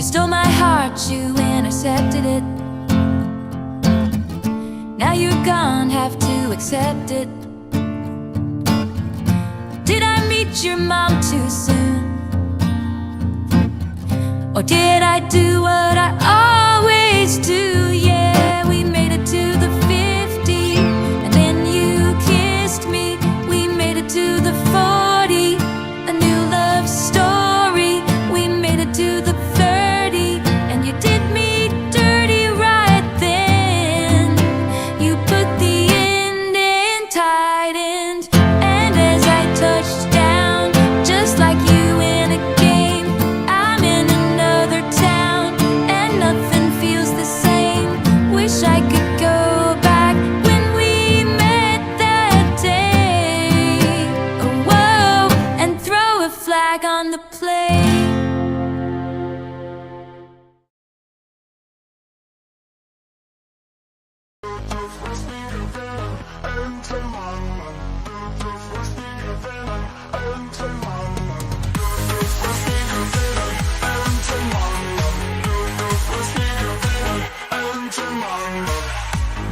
You stole my heart, you intercepted it. Now you're gone, have to accept it. Did I meet your mom too soon? Or did I do what I always do? Yeah, we made it to the 50, and then you kissed me. We made it to the 40, a new love story. We made it to the 30, and you did me dirty right then. You put the end in tight end, and as I touched down, just like you in a game, I'm in another town, and nothing feels the same. Wish I could go back when we met that day. Oh, whoa, and throw a flag on the play.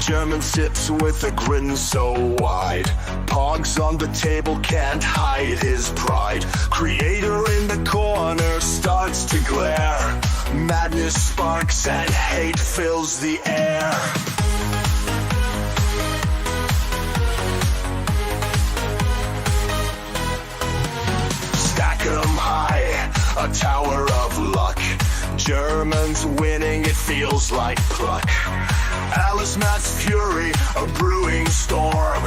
German sips with a grin so wide. Pogs on the table can't hide his pride. Creator in the corner starts to glare. Madness sparks and hate fills the air. Stack 'em high, a tower of luck. Germans winning, it feels like pluck. Alice Matt's fury, a brewing storm.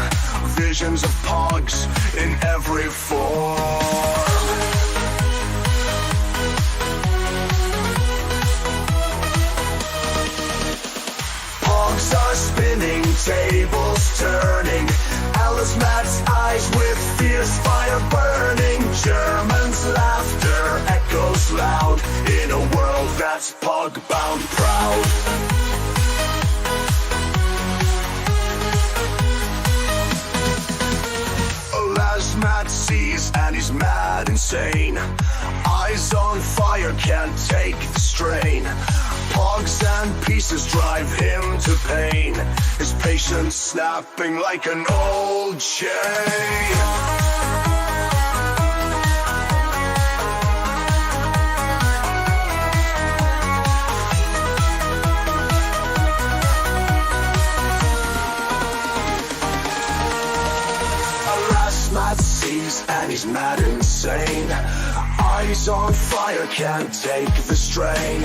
Visions of pogs in every form. Pogs are spinning, tables turning. Alice Matt's eyes with fierce fire burning. Germans' laughter echoes loud in a world that's pog-bound proud. Matt sees and he's mad insane. Eyes on fire, can't take the strain. Pogs and pieces drive him to pain. His patience snapping like an old chain. And he's mad insane. Eyes on fire, can't take the strain.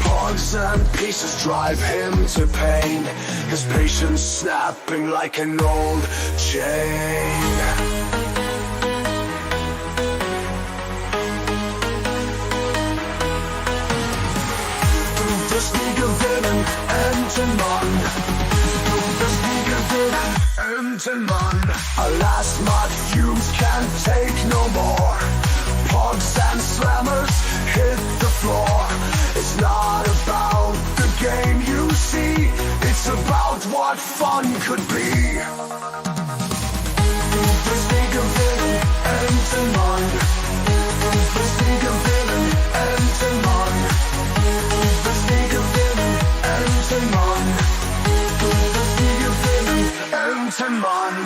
Pogs and pieces drive him to pain. His patience snapping like an old chain. Das nie gewinnen, enden Mann. Das nie gewinnen, enden Mann. Alas, mud fumes can't take no more. Pogs and slammers hit the floor. It's not about the game you see, it's about what fun could be. Das nie gewinnen, enden Mann. Das nie gewinnen, enden Mann. Das nie gewinnen, enden Mann. Das nie gewinnen, enden Mann.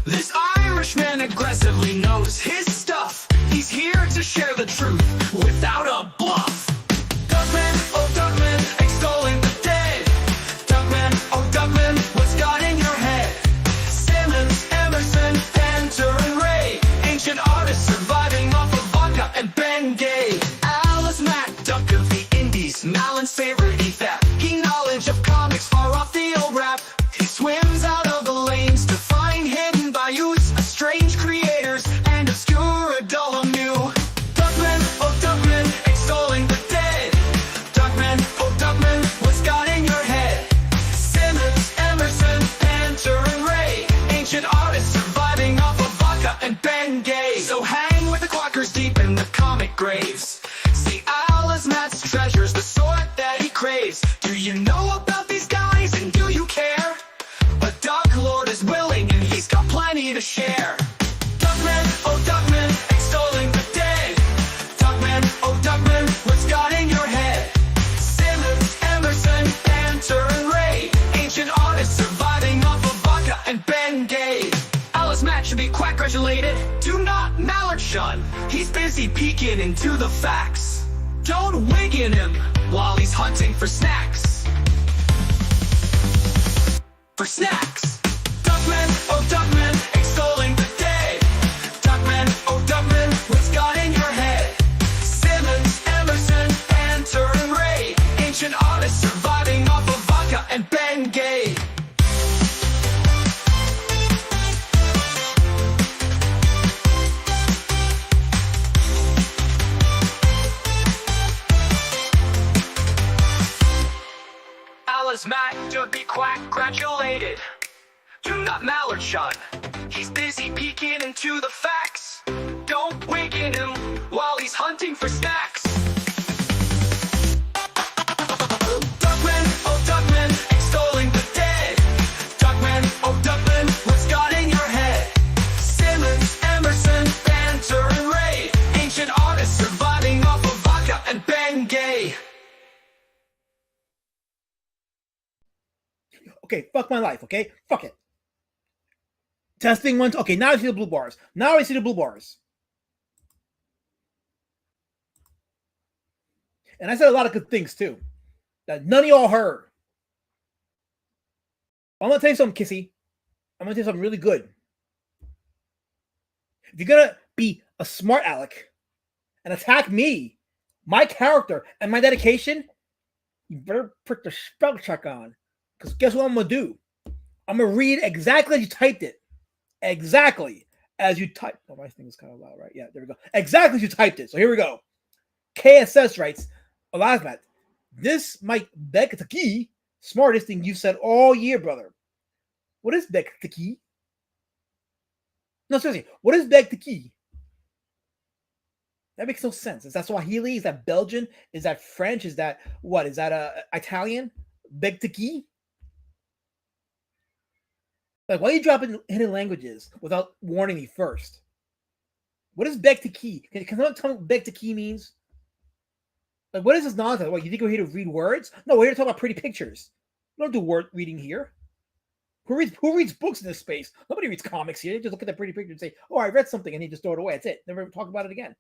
This Irishman aggressively knows his stuff. He's here to share the truth without a bluff. Duckman, oh Duckman, extolling the dead. Duckman, oh Duckman, what's got in your head? Simmons, Emerson, Panther, and Ray, ancient artists surviving off of vodka and Ben Gay. Alice Mack, duck of the Indies, Malin's favorite theft. He knowledge of comics far off the old rap. He swims out of the lanes to find hidden bayous, strange creators, and obscure dull new. Duckman, oh Duckman, extolling the dead. Duckman, oh Duckman, what's got in your head? Simmons, Emerson, Panther, and Ray, ancient artists surviving off of vodka and Ben Gay. So hang with the quackers deep in the comic graves. See Alice Matt's treasures, the sort that he craves. Do you know about these guys and do you care? A Duck Lord is willing and he's got plenty to share. Duckman, oh Duckman, extolling the dead. Duckman, oh Duckman, what's got in your head? Simmons, Emerson, Panther, and Ray, ancient artists surviving off of vodka and Ben Gay. Alice Matt should be quack-gratulated. Do not mallard shun. He's busy peeking into the facts. Don't wig in him while he's hunting for snacks. For snacks. Duckman, oh Duckman, extolling the dead. Duckman, oh Duckman, what's got in your head? Simmons, Emerson, Panther, and Ray, ancient artists surviving off of vodka and Ben Gay. Alice Matt to be quack-gratulated. Do not mallard shun. He's busy peeking into the facts. Don't wig in him while he's hunting for snacks. Duckman, oh Duckman, extolling the dead. Duckman, oh Duckman, what's got in your head? Simmons, Emerson, Panther, and Ray, ancient artists surviving off of vodka and Ben Gay. Okay, fuck my life, okay? Fuck it. Testing one. Okay, now I see the blue bars. Now I see the blue bars. And I said a lot of good things, too, that none of y'all heard. I'm going to tell you something, Kissy. I'm going to tell you something really good. If you're going to be a smart aleck and attack me, my character, and my dedication, you better put the spell check on. Because guess what I'm going to do? I'm going to read exactly as you typed it. Exactly as you typed. Oh, my thing is kind of loud, right? Yeah, there we go. Exactly as you typed it. So here we go. KSS writes, Elazmat, this might beg the key. Smartest thing you've said all year, brother. What is beg the key? No, seriously. What is beg the key? That makes no sense. Is that Swahili? Is that Belgian? Is that French? Is that what? Is that Italian? Beg the key? Like, why are you dropping hidden languages without warning me first? What is beg to key? Can someone tell me what beg to key means? Like, what is this nonsense? What, you think we're here to read words? No, we're here to talk about pretty pictures. We don't do word reading here. Who reads books in this space? Nobody reads comics here. They just look at that pretty picture and say, "Oh, I read something," and they just throw it away. That's it. Never talk about it again.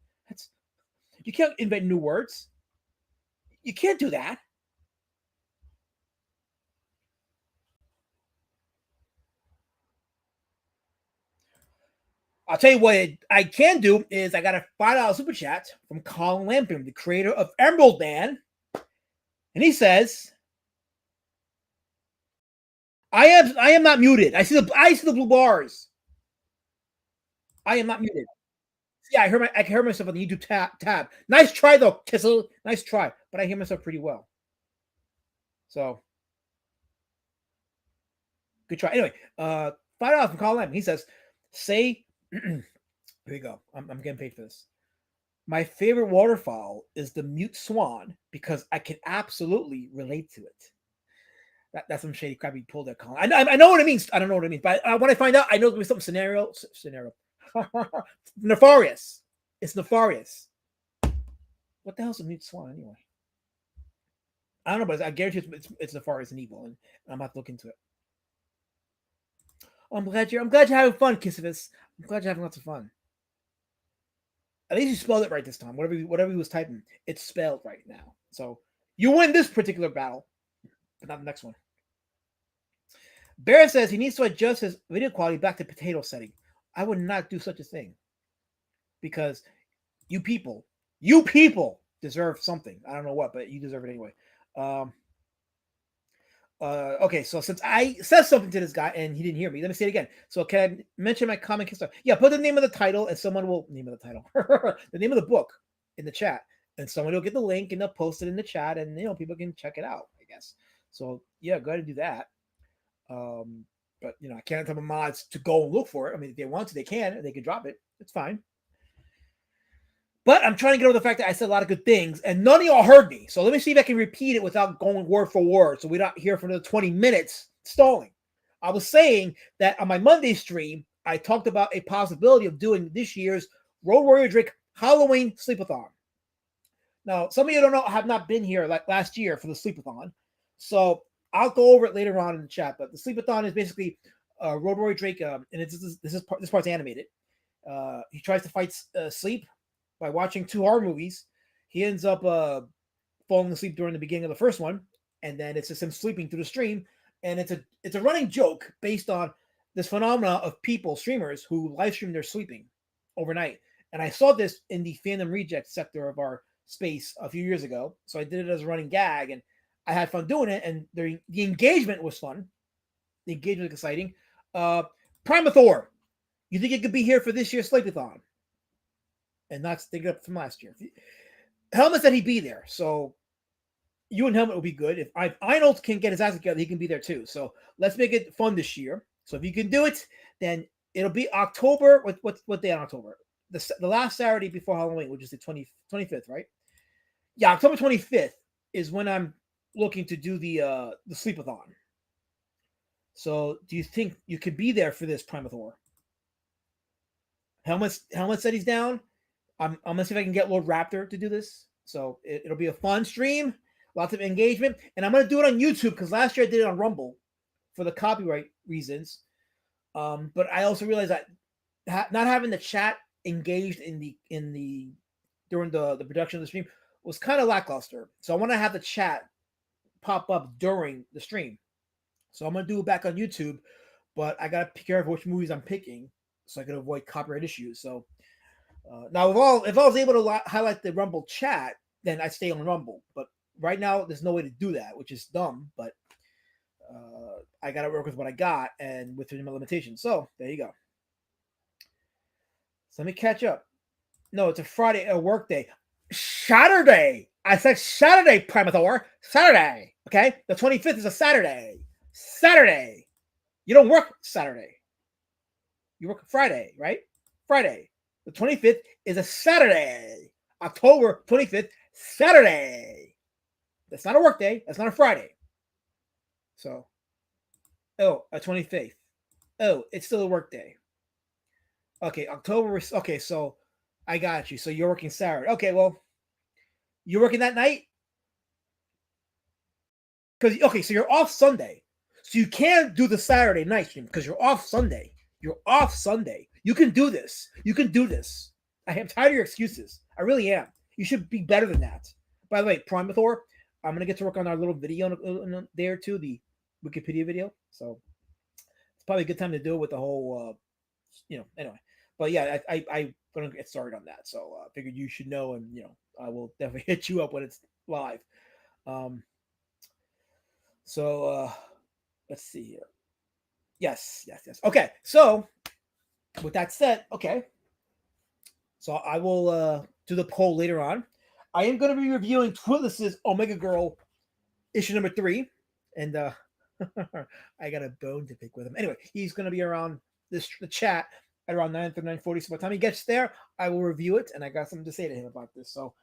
You can't invent new words. You can't do that. I'll tell you what I can do is I got a $5 super chat from Colin Lampin, the creator of Emerald Man. And he says, I am not muted. I see the blue bars. I am not muted. Yeah, I can hear myself on the YouTube tab. Nice try though, Kissel. Nice try. But I hear myself pretty well. So good try. Anyway, $5 from Colin Lampin. He says, say here you go. I'm getting paid for this. My favorite waterfowl is the mute swan because I can absolutely relate to it. That's some shady crap he pulled there, Colin. I know what it means. I don't know what it means, but when I find out, I know there's something scenario. Nefarious. It's nefarious. What the hell's a mute swan anyway? I don't know, but I guarantee it's nefarious and evil, and I'm gonna have to look into it. I'm glad you're having fun, Kissivus. I'm glad you're having lots of fun. At least you spelled it right this time. Whatever he was typing, it's spelled right now. So you win this particular battle, but not the next one. Bear says he needs to adjust his video quality back to potato setting. I would not do such a thing because you people deserve something. I don't know what, but you deserve it anyway. Okay, so since I said something to this guy and he didn't hear me, let me say it again. So can I mention my comment? Yeah, put the name of the title and someone will name of the title, the name of the book in the chat, and someone will get the link and they'll post it in the chat, and people can check it out, I guess. So yeah, go ahead and do that. But I can't tell my mods to go and look for it. I mean, if they want to, they can. They can drop it. It's fine. But I'm trying to get over the fact that I said a lot of good things, and none of y'all heard me. So let me see if I can repeat it without going word for word, so we're not here for another 20 minutes stalling. I was saying that on my Monday stream, I talked about a possibility of doing this year's Road Warrior Drake Halloween Sleepathon. Now, some of you have not been here like last year for the Sleepathon, so I'll go over it later on in the chat. But the Sleepathon is basically Road Warrior Drake, and this part's animated. He tries to fight sleep by watching 2 horror movies. He ends up falling asleep during the beginning of the first one, and then it's just him sleeping through the stream. And it's a running joke based on this phenomena of streamers who live stream their sleeping overnight. And I saw this in the fandom reject sector of our space a few years ago, so I did it as a running gag, and I had fun doing it. And the engagement was fun. The engagement was exciting. Primathor, you think it could be here for this year's Sleepathon? And not thinking up from last year. Helmet said he'd be there, so you and Helmet will be good. If Arnold can get his ass together, he can be there too. So let's make it fun this year. So if you can do it, then it'll be October. What day in October? The last Saturday before Halloween, which is the 25th, right? Yeah, October 25th is when I'm looking to do the Sleepathon. So do you think you could be there for this, Primathor? Helmet said he's down. I'm gonna see if I can get Lord Raptor to do this. So it'll be a fun stream, lots of engagement, and I'm gonna do it on YouTube because last year I did it on Rumble for the copyright reasons. But I also realized that not having the chat engaged during the production of the stream was kind of lackluster. So I want to have the chat pop up during the stream. So I'm gonna do it back on YouTube, but I gotta be careful which movies I'm picking so I can avoid copyright issues. So. Now, if I was able to highlight the Rumble chat, then I'd stay on Rumble. But right now, there's no way to do that, which is dumb. But I got to work with what I got and with my limitations. So there you go. So let me catch up. No, it's a Friday, a work day. Saturday. I said Saturday, Primathor. Saturday. Okay? The 25th is a Saturday. Saturday. You don't work Saturday. You work Friday, right? Friday. The 25th is a Saturday. October 25th, Saturday. That's not a work day. That's not a Friday. So, a 25th. Oh, it's still a work day. Okay, October. Okay, so I got you. So you're working Saturday. Okay, well, you're working that night? So you're off Sunday. So you can't do the Saturday night stream because you're off Sunday. You're off Sunday. You can do this. You can do this. I am tired of your excuses. I really am. You should be better than that. By the way, Primathor, I'm going to get to work on our little video in a day or two, the Wikipedia video. So it's probably a good time to do it with the whole, anyway. But yeah, I'm going to get started on that. So I figured you should know, and, I will definitely hit you up when it's live. Let's see here. Yes. Okay, so with that said, okay. So I will do the poll later on. I am going to be reviewing Twilis's Omega Girl issue number 3. And I got a bone to pick with him. Anyway, he's going to be around the chat at around 9:30, 9:40. So by the time he gets there, I will review it. And I got something to say to him about this. So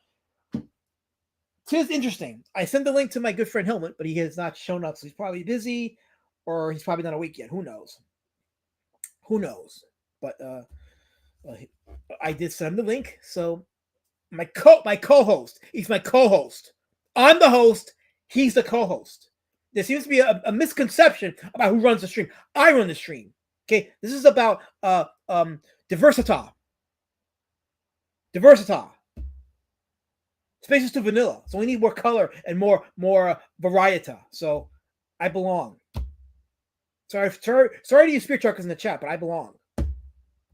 tis interesting. I sent the link to my good friend Helmet, but he has not shown up. So he's probably busy or he's probably not awake yet. Who knows? But I did send him the link. So my co-host. He's my co-host. I'm the host. He's the co-host. There seems to be a misconception about who runs the stream. I run the stream. Okay, this is about diversita. Diversita. Spaces to vanilla. So we need more color and more variety. So I belong. Sorry to you spirit truckers in the chat, but I belong.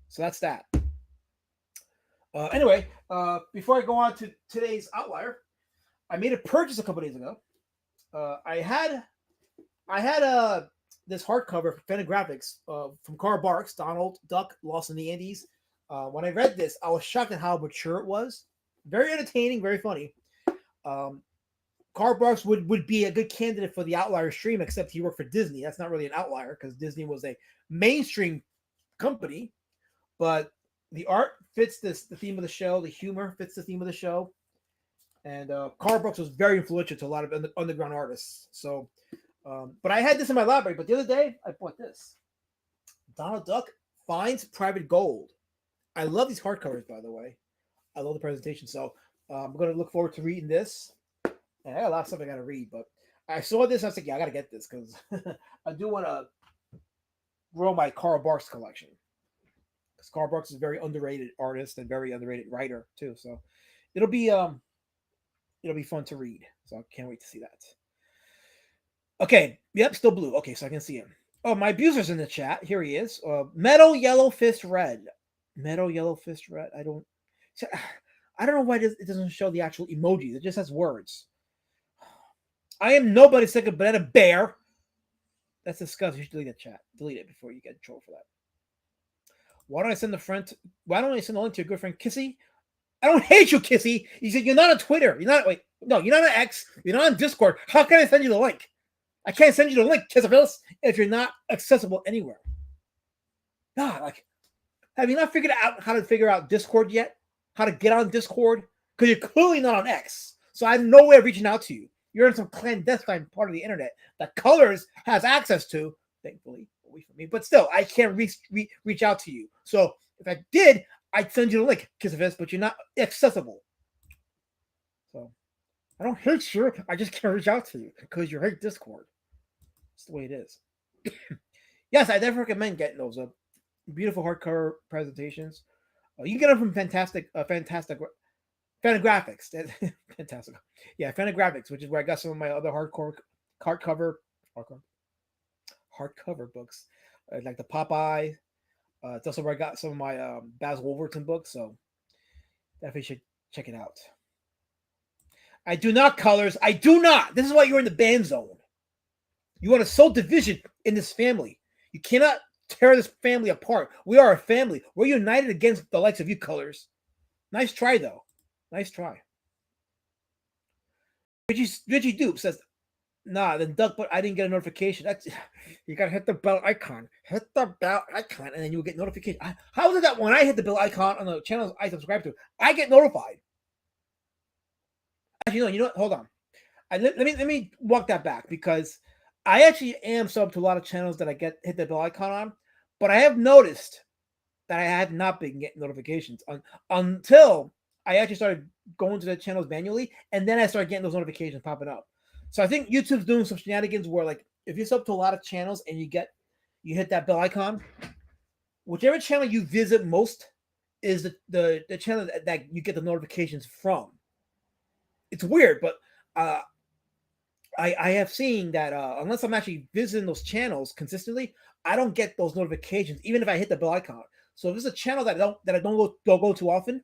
So that's that. Anyway, before I go on to today's outlier, I made a purchase a couple days ago. I had this hardcover for Fantagraphics from Carl Barks, Donald Duck, Lost in the Andes. When I read this, I was shocked at how mature it was. Very entertaining, very funny. Carl Barks would be a good candidate for the Outlier stream, except he worked for Disney. That's not really an outlier because Disney was a mainstream company, but the art fits the theme of the show. The humor fits the theme of the show. And Carl Barks was very influential to a lot of underground artists. So, but I had this in my library. But the other day, I bought this. Donald Duck Finds Private Gold. I love these hardcovers, by the way. I love the presentation. So I'm going to look forward to reading this. And I got a lot of stuff I got to read. But I saw this. I was like, yeah, I got to get this because I do want to grow my Carl Barks collection. Because Carl Barks is a very underrated artist and very underrated writer, too. So it'll be fun to read. So I can't wait to see that. Okay. Yep, still blue. Okay, so I can see him. Oh, my abuser's in the chat. Here he is. Metal Yellow Fist Red. Metal Yellow Fist Red. I don't know why it doesn't show the actual emojis. It just has words. I am nobody sick of banana bear. That's disgusting. You should delete the chat. Delete it before you get in trouble for that. Why don't I send the link to your good friend Kissy? I don't hate you, Kissy. You said you're not on Twitter. You're not on X. You're not on Discord. How can I send you the link? I can't send you the link, Kissafillis, if you're not accessible anywhere. God, have you not figured out how to figure out Discord yet? How to get on Discord? Because you're clearly not on X. So I have no way of reaching out to you. You're in some clandestine part of the internet that Colors has access to, thankfully, away from me. But still, I can't reach out to you. So if I did, I'd send you the link, Kissafist, but you're not accessible. So I don't hate you. I just can't reach out to you because you hate Discord. That's the way it is. Yes, I definitely recommend getting those beautiful hardcover presentations. You can get them from Fantagraphics. Fantastic. Yeah, Fantagraphics, which is where I got some of my other hardcover books, like the Popeye. It's also where I got some of my Baz Wolverton books, so definitely should check it out. I do not, Colors. I do not. This is why you're in the ban zone. You want to sow division in this family. You cannot tear this family apart. We are a family. We're united against the likes of you, Colors. Nice try, though. Nice try. Reggie Dupe says, nah, then Duck, but I didn't get a notification. You gotta hit the bell icon. Hit the bell icon, and then you'll get notification. How is it that when I hit the bell icon on the channels I subscribe to, I get notified? Actually, you know what? Hold on. Let me walk that back because I actually am sub to a lot of channels that I hit the bell icon on, but I have noticed that I have not been getting notifications until I actually started going to the channels manually, and then I started getting those notifications popping up. So I think YouTube's doing some shenanigans where, like, if you're sub to a lot of channels and you hit that bell icon, whichever channel you visit most is the channel that you get the notifications from. It's weird, but I have seen that unless I'm actually visiting those channels consistently, I don't get those notifications, even if I hit the bell icon. So if it's a channel that I don't go too often,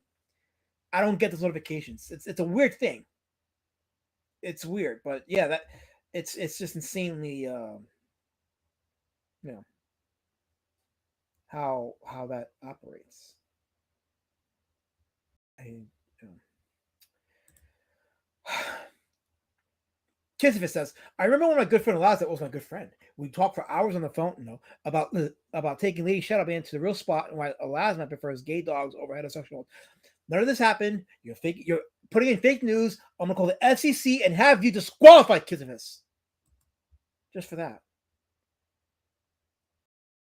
I don't get those notifications. It's a weird thing. It's weird, but yeah, it's just insanely how that operates. Kissifus says, I remember when my good friend Eliza was my good friend. We talked for hours on the phone, about taking Lady Shadowband to the real spot and why Eliza prefers gay dogs over heterosexual. None of this happened. You're putting in fake news. I'm gonna call the FCC and have you disqualified, Kissifus. Just for that.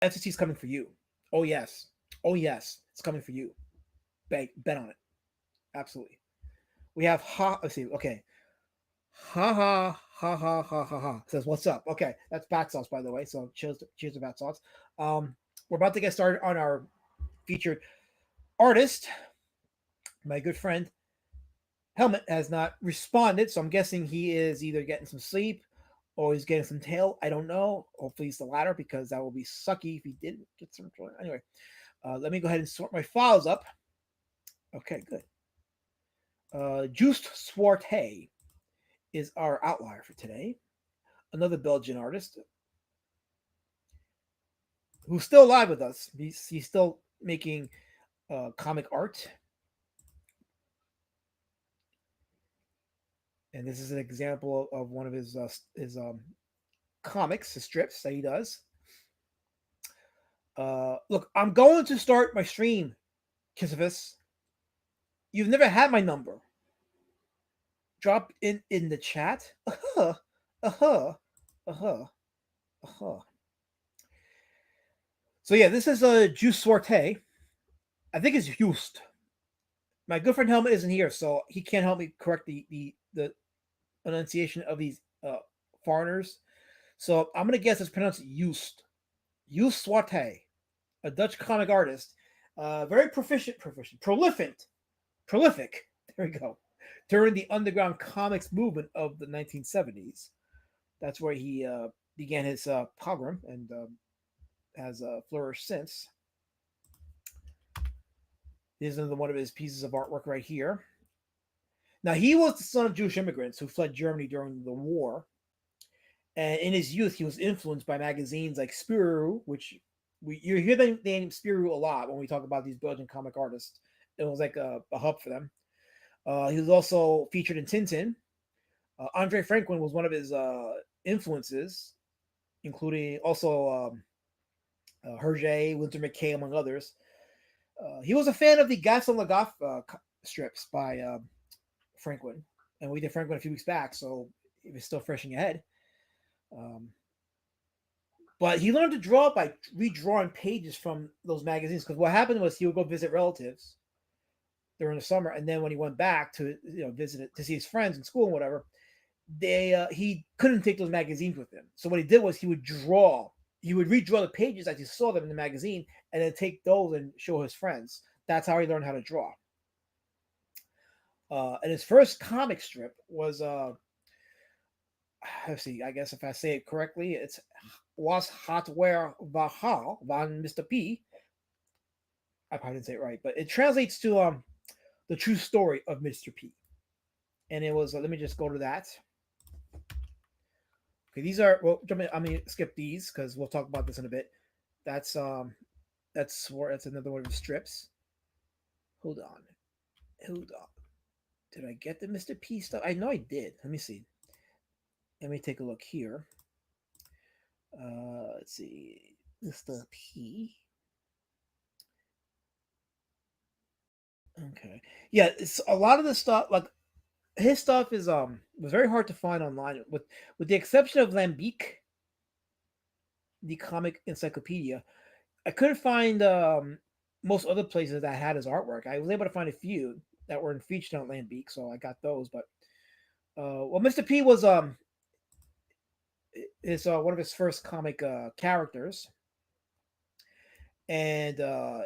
FCC's coming for you. Oh yes, it's coming for you. Bet on it. Absolutely. We have let's see. Okay. Ha says what's up. Okay, that's Bat Sauce, by the way. So cheers to Bat Sauce. we're about to get started on our featured artist. My good friend Helmet has not responded, so I'm guessing he is either getting some sleep or he's getting some tail. I don't know. Hopefully, it's the latter because that will be sucky if he didn't get some. Anyway, let me go ahead and sort my files up. Okay, good. Joose Swarte is our outlier for today. Another Belgian artist who's still alive with us. He's still making comic art. And this is an example of one of his comics, his strips that he does. Look, I'm going to start my stream, Kissifus. You've never had my number. Drop in the chat. So yeah, this is Joose Swarte. I think it's Just. My good friend Helmet isn't here, so he can't help me correct the pronunciation of these foreigners. So I'm gonna guess it's pronounced Just. Joose Swarte, a Dutch comic artist, very prolific. There we go. During the underground comics movement of the 1970s, that's where he began his pogrom and has flourished since. This is another one of his pieces of artwork right here. Now, he was the son of Jewish immigrants who fled Germany during the war. And in his youth, he was influenced by magazines like Spirou, which you hear the name Spirou a lot when we talk about these Belgian comic artists. It was like a hub for them. He was also featured in Tintin. Andre Franklin was one of his influences, including also Hergé, Winter McKay, among others. He was a fan of the Gaston Lagaffe strips by Franklin, and we did Franklin a few weeks back, so it was still fresh in your head. But he learned to draw by redrawing pages from those magazines, because what happened was he would go visit relatives during the summer, and then when he went back to visit to see his friends in school and whatever, he couldn't take those magazines with him. So what he did was he would redraw the pages as he saw them in the magazine, and then take those and show his friends. That's how he learned how to draw. And his first comic strip was let's see, I guess if I say it correctly, it's Was Hat Wer Verhaal van Mr. P. I probably didn't say it right, but it translates to the true story of Mr. P. And it was, let me just go to that. Okay, these are, well, I'm gonna skip these because we'll talk about this in a bit. That's another one of the strips. Hold on. Did I get the Mr. P stuff? I know I did. Let me see. Let me take a look here. Let's see. Mr. P. Okay. Yeah, it's a lot of the stuff, like his stuff is was very hard to find online, with the exception of Lambic, the comic encyclopedia. I couldn't find most other places that had his artwork. I was able to find a few that were featured on Lambic, so I got those. But well, Mr. P was is one of his first comic characters, and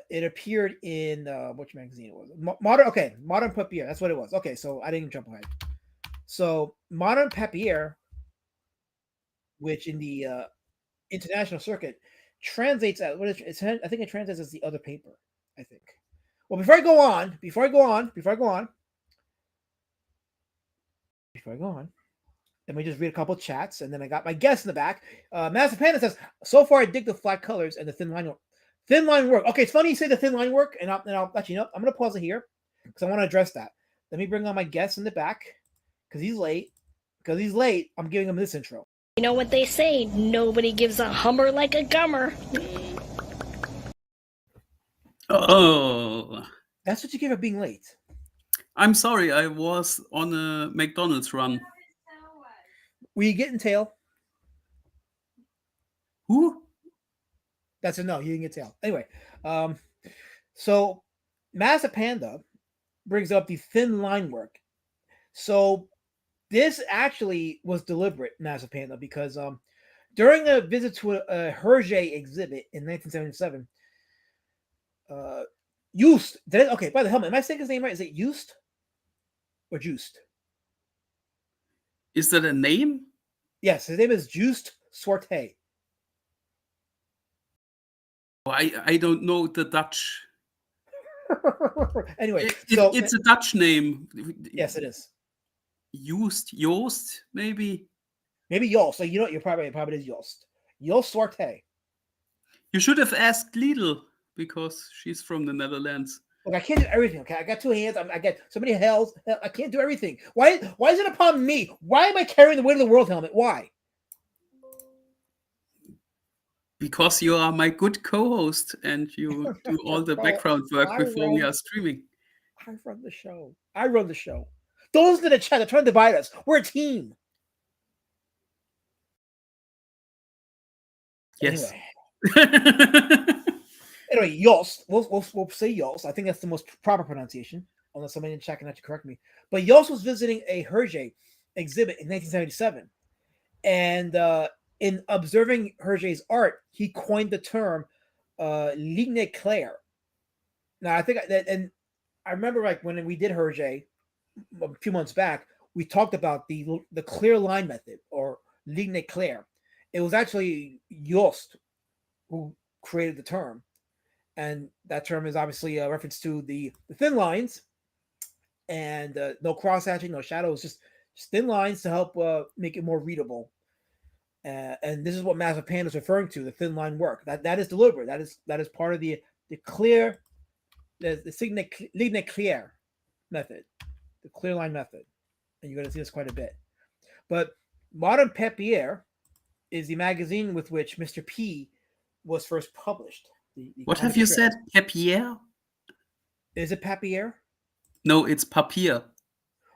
it appeared in which magazine it was? Modern Papier. That's what it was. Okay, so I didn't jump ahead. So Modern Papier, which in the international circuit translates as I think it translates as the other paper. I think. Well, before I go on, let me just read a couple of chats, and then I got my guest in the back. Massive Panda says, "So far, I dig the flat colors and the thin line work. Thin line work. Okay, it's funny you say the thin line work, and I'll actually, I'm going to pause it here because I want to address that. Let me bring on my guest in the back because he's late. I'm giving him this intro. You know what they say? Nobody gives a hummer like a gummer. Oh, That's what you get for being late. I'm sorry. I was on a McDonald's run. Were you getting tail? Who? That's a no. You didn't get tail. Anyway, so Massive Panda brings up the thin line work. So this actually was deliberate, Massive Panda, because During a visit to a Hergé exhibit in 1977, Joose, okay, by the helmet, am I saying his name right? Is it Joose or Joose? Is that a name? Yes, his name is Joose Swarte. I don't know the Dutch. Anyway, so It's a Dutch name. yes, it is. Joost, maybe. Maybe Jost. So you know what? You're probably it is Jost. Jost Swarte. You should have asked Lidl because she's from the Netherlands. Look, I can't do everything. Okay, I got two hands. I got so many hells. I can't do everything. Why is it upon me? Why am I carrying the weight of the world helmet? Why? Because you are my good co-host and you do all the background work before we are streaming. I run the show. I run the show. Don't listen to the chat. They're trying to divide us. We're a team. Yes. Anyway, Jost. We'll say Jost. I think that's the most proper pronunciation, unless somebody in chat can actually correct me. But Jost was visiting a Hergé exhibit in 1977, and in observing Hergé's art, he coined the term ligne claire. Now, I think that, and I remember like when we did Hergé a few months back, we talked about the clear line method or ligne claire. It was actually Jost who created the term, and that term is obviously a reference to the thin lines and no cross hatching, no shadows, just thin lines to help make it more readable. And this is what Massive Panda is referring to, the thin line work. That is deliberate. That is part of the clear, the ligne claire method, the clear line method. And you're going to see this quite a bit. But Modern Papier is the magazine with which Mr. P was first published. What have you said? Papier? Is it Papier? No, it's Papier.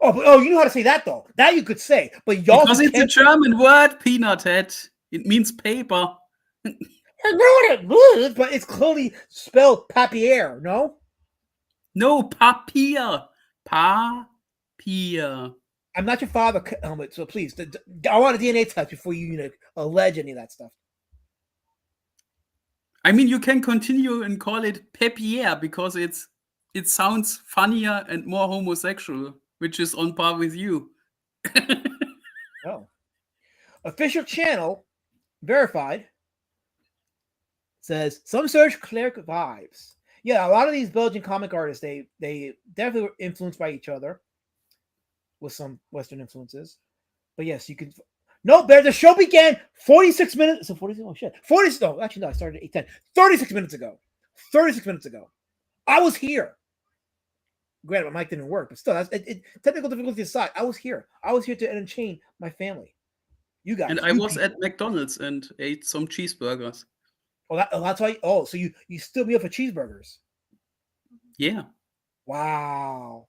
Oh, you know how to say that though. That you could say, but y'all because it's a German word, Peanut Head. It means paper. I know what it means, but it's clearly spelled papier. No. No, papier. Papier. I'm not your father, helmet, so please, I want a DNA test before you allege any of that stuff. I mean, you can continue and call it papier because it sounds funnier and more homosexual, which is on par with you. Oh. Official channel, verified, says, some search cleric vibes. Yeah, a lot of these Belgian comic artists, they definitely were influenced by each other with some Western influences. But yes, you could... No, Bear, the show began 46 minutes... So 46... Oh, shit. 40... No, actually, no, I started at 8:10. 36 minutes ago. 36 minutes ago. I was here. Granted, my mic didn't work, but still, technical difficulty aside, I was here. I was here to entertain my family. You guys. And I was at McDonald's and ate some cheeseburgers. That's why. Oh, so you stood me up for cheeseburgers? Yeah. Wow.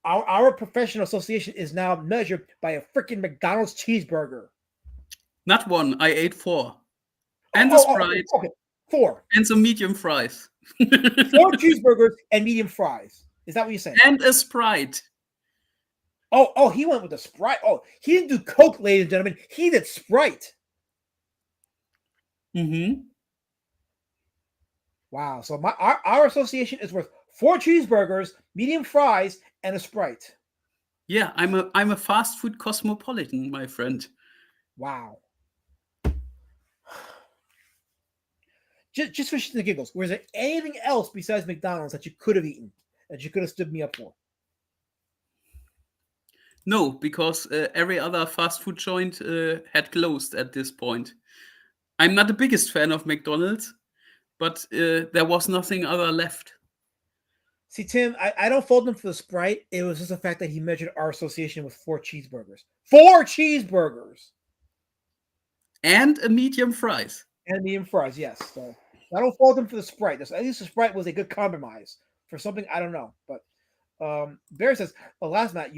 Our professional association is now measured by a freaking McDonald's cheeseburger. Not one. I ate 4. And a Sprite. Okay. 4. And some medium fries. 4 cheeseburgers and medium fries. Is that what you're saying? And a Sprite. Oh, he went with the Sprite. Oh, he didn't do Coke, ladies and gentlemen. He did Sprite. Mm-hmm. Wow. So our association is worth 4 cheeseburgers, medium fries, and a Sprite. Yeah, I'm a fast food cosmopolitan, my friend. Wow. Just for shits and giggles, was there anything else besides McDonald's that you could have eaten, that you could have stood me up for? No, because every other fast food joint had closed at this point. I'm not the biggest fan of McDonald's, but there was nothing other left. See, Tim, I don't fault him for the Sprite. It was just the fact that he measured our association with 4 cheeseburgers. 4 cheeseburgers! And a medium fries. And medium fries, yes. So I don't fault him for the Sprite. At least the Sprite was a good compromise for something I don't know. But Bear says, last night,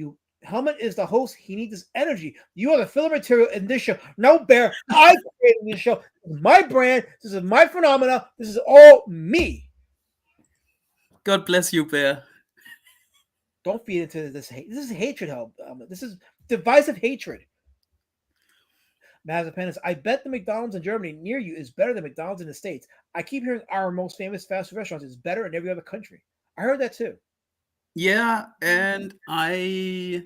Helmet is the host. He needs his energy. You are the filler material in this show. No, Bear, I created this show. This is my brand. This is my phenomena. This is all me. God bless you, Bear. Don't feed into this hate. This is hatred, Helmet. This is divisive hatred. Mazapanis, I bet the McDonald's in Germany near you is better than McDonald's in the States. I keep hearing our most famous fast food restaurants is better in every other country. I heard that too. Yeah, and I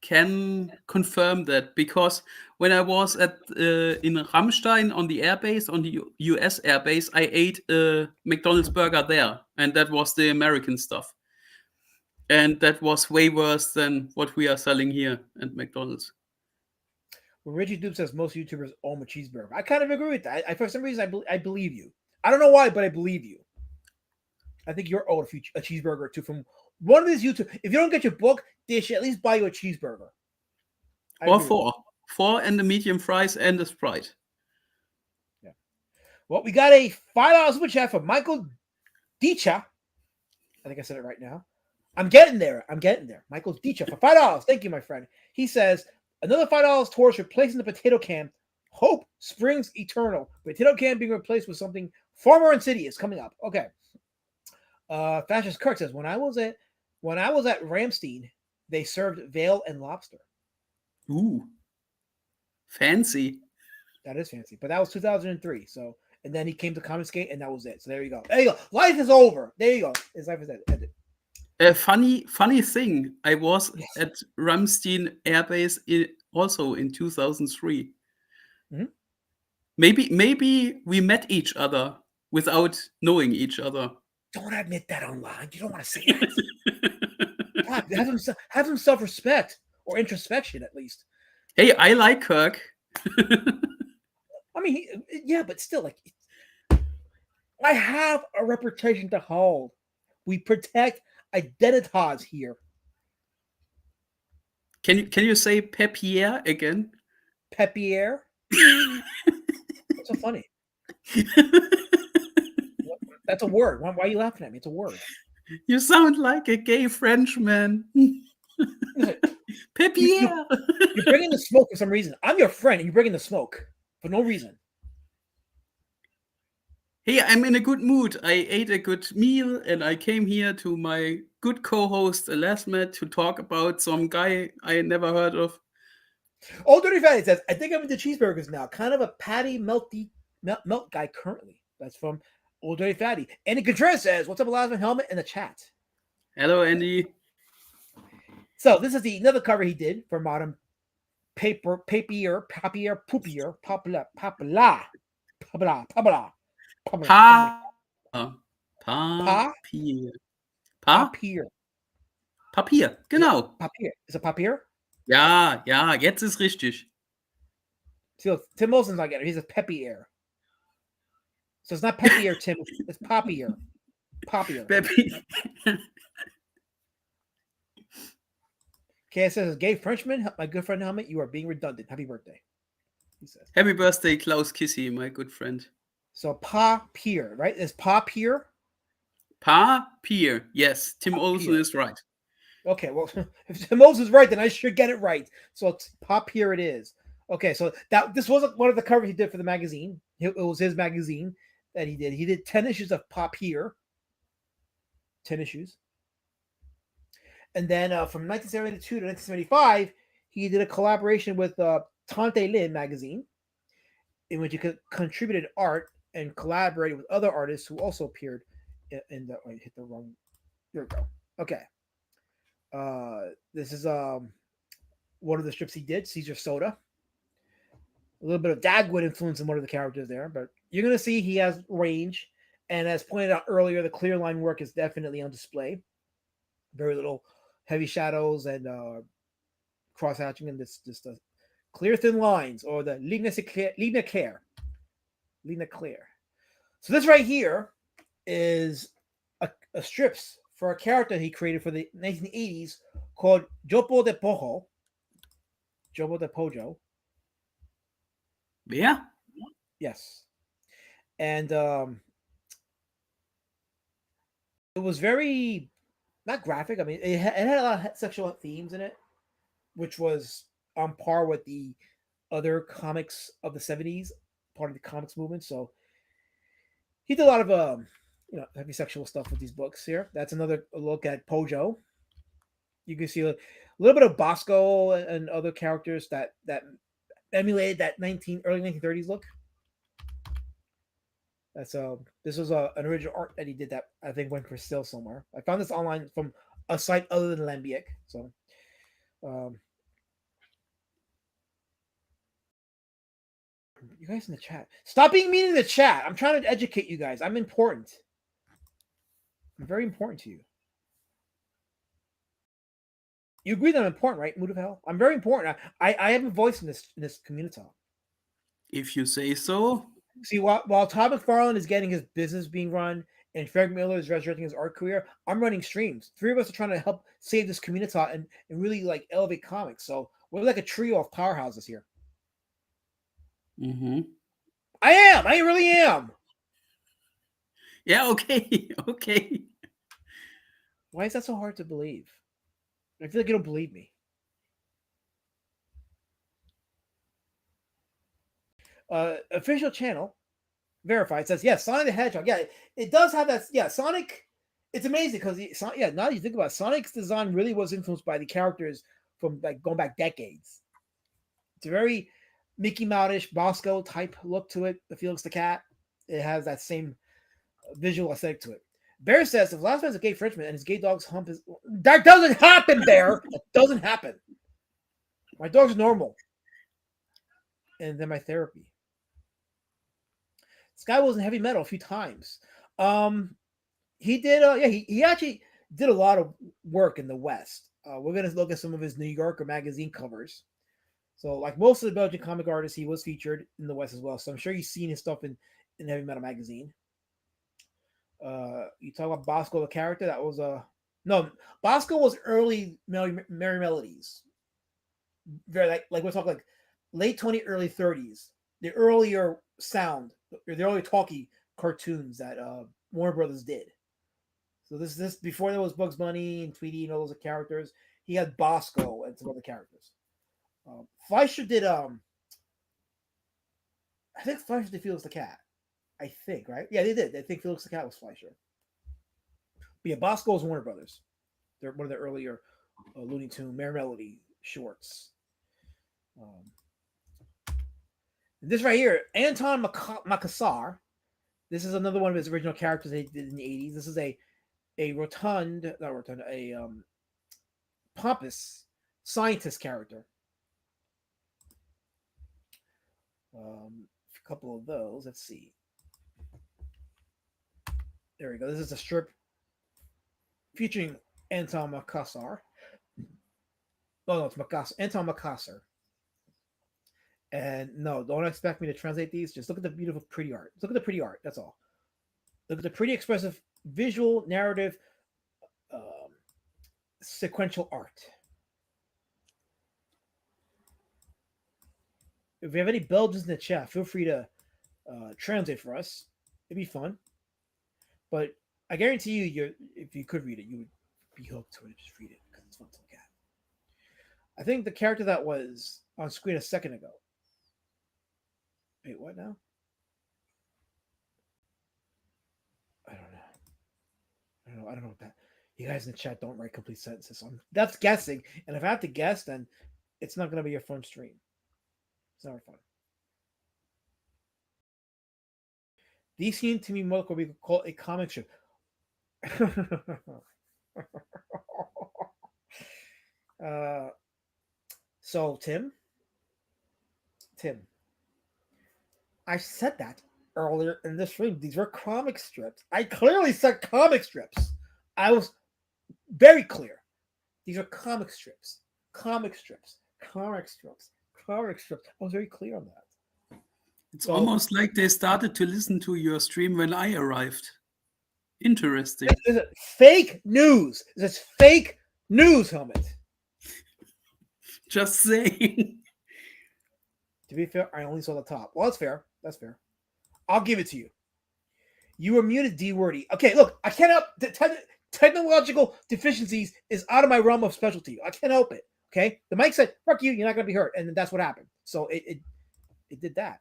can confirm that because when I was at in Ramstein on the airbase, on the US airbase, I ate a McDonald's burger there, and that was the American stuff. And that was way worse than what we are selling here at McDonald's. Well, Richie Dupe says most YouTubers own a cheeseburger. I kind of agree with that. For some reason, I believe you. I don't know why, but I believe you. I think you're owed a cheeseburger or two from one of these YouTube. If you don't get your book, they should at least buy you a cheeseburger. Or four, and the medium fries and the Sprite. Yeah. Well, we got a $5 super chat from Michael Dicha. I think I said it right now. I'm getting there. Michael Dicha for $5. Thank you, my friend. He says another $5 towards replacing the potato can. Hope springs eternal. Potato can being replaced with something far more insidious coming up. Okay. Fascist Kirk says when I was at Ramstein, they served veal and lobster. Ooh, fancy. That is fancy, but that was 2003. So, and then he came to Confiscate, and that was it. So there you go. There you go. Life is over. There you go. His life is ended. A funny thing. I was at Ramstein Airbase also in 2003. Mm-hmm. Maybe we met each other without knowing each other. Don't admit that online. You don't want to say that. God, have some self-respect or introspection at least. Hey, I like Kirk. I mean, yeah, but still, like, I have a reputation to hold. We protect identitas here. Can you say Pepier again? Pepier? What's so funny? That's a word. Why are you laughing at me? It's a word. You sound like a gay Frenchman. Pepier. You're bringing the smoke for some reason. I'm your friend, and you're bringing the smoke for no reason. Hey, I'm in a good mood. I ate a good meal, and I came here to my good co-host Elasmet to talk about some guy I never heard of. Old Dirty Fatty says, I think I'm into cheeseburgers now. Kind of a patty melt guy currently. That's from Old Dirty Fatty. Andy Contreras says, what's up, Elasmet Helmet in the chat? Hello, Andy. So this is another cover he did for Modern Papier, Poopier, Papala. Papier, genau. Papier. Is it Papier? Ja, jetzt ist richtig. So Tim Wilson's not getting it. He's a Pepier. So it's not Pepier, Tim. It's Papier. Okay, it says, gay Frenchman, my good friend Helmet, you are being redundant. Happy birthday. He says. Happy birthday, Klaus Kissy, my good friend. So Papier, right? Is Papier? Papier, yes. Tim Olsen is right. Okay, well, if Tim Olsen is right, then I should get it right. So it's Papier it is. Okay, so this wasn't one of the covers he did for the magazine. It was his magazine that he did. He did 10 issues of Papier. 10 issues. And then from 1972 to 1975, he did a collaboration with Tante Lin magazine, in which he contributed art and collaborated with other artists who also appeared in the. I hit the wrong. There we go. Okay. This is one of the strips he did, Caesar Soda. A little bit of Dagwood influence in one of the characters there, but you're going to see he has range. And as pointed out earlier, the clear line work is definitely on display. Very little heavy shadows and cross hatching, and just clear thin lines, or the ligne claire. So this right here is a strips for a character he created for the 1980s called Jopo de Pojo. Yeah. Yes. And it was very not graphic. I mean, it had a lot of sexual themes in it, which was on par with the other comics of the 70s, part of the comics movement. So he did a lot of heavy sexual stuff with these books here. That's another look at Pojo. You can see a little bit of Bosco and other characters that emulated that early 1930s look. That's this was an original art that he did that I think went for sale somewhere. I found this online from a site other than Lambic. So you guys in the chat, stop being mean in the chat. I'm trying to educate you guys. I'm important. I'm very important to you. You agree that I'm important, right? Mood of Hell. I'm very important. I have a voice in this community. If you say so. See, while Todd McFarlane is getting his business being run and Frank Miller is resurrecting his art career, I'm running streams. Three of us are trying to help save this community and really like elevate comics. So we're like a trio of powerhouses here. Mm-hmm. I really am. Yeah, okay. Okay. Why is that so hard to believe? I feel like you don't believe me. Official channel verified says yes. Sonic the Hedgehog. Yeah, it does have that. Yeah, Sonic. It's amazing because now that you think about it, Sonic's design really was influenced by the characters from like going back decades. It's a very Mickey Mouse-ish Bosco type look to it. The Felix the Cat. It has that same visual aesthetic to it. Bear says if last man's a gay Frenchman and his gay dog's hump is that doesn't happen, Bear. That doesn't happen. My dog's normal. And then my therapy. This guy was in heavy metal a few times. He did he actually did a lot of work in the West. We're gonna look at some of his New Yorker magazine covers. So, like most of the Belgian comic artists, he was featured in the West as well. So I'm sure you've seen his stuff in Heavy Metal magazine. You talk about Bosco, the character that was no, Bosco was early Merry Melodies. Very like we're talking like late 20s, early 30s. The earlier sound, the early talkie cartoons that Warner Brothers did. So this before there was Bugs Bunny and Tweety and all those characters. He had Bosco and some other characters. Fleischer did I think Fleischer did Felix the Cat. I think, right? Yeah, they did. I think Felix the Cat was Fleischer. But yeah, Bosco was Warner Brothers. They're one of the earlier Looney Tunes, Merry Melody shorts. This right here, Anton Makassar. This is another one of his original characters they did in the 80s. This is a pompous scientist character. A couple of those. Let's see. There we go. This is a strip featuring Anton Makassar. Oh, no, it's Makassar. Anton Makassar. And no, don't expect me to translate these. Just look at the beautiful, pretty art. Look at the pretty art. That's all. Look at the pretty, expressive, visual, narrative, sequential art. If we have any Belgians in the chat, feel free to translate for us. It'd be fun. But I guarantee you, if you could read it, you would be hooked to it. Just read it because it's fun to look at. I think the character that was on screen a second ago. Wait, what now? I don't know what that. You guys in the chat don't write complete sentences. That's guessing, and if I have to guess, then it's not going to be a fun stream. It's not fun. These seem to me more like what we could call a comic strip. So Tim, I said that earlier in this stream. These were comic strips. I clearly said comic strips. I was very clear. These are comic strips. Comic strips. Comic strips. Comic strips. I was very clear on that. It's almost like they started to listen to your stream when I arrived. Interesting. This is fake news. This is fake news, Helmet. Just saying. To be fair, I only saw the top. Well, that's fair. That's fair. I'll give it to you. You were muted, D-wordy. Okay, look, I cannot. Technological deficiencies is out of my realm of specialty. I can't help it. Okay, the mic said, "Fuck you, you're not gonna be hurt," and that's what happened. So it did that.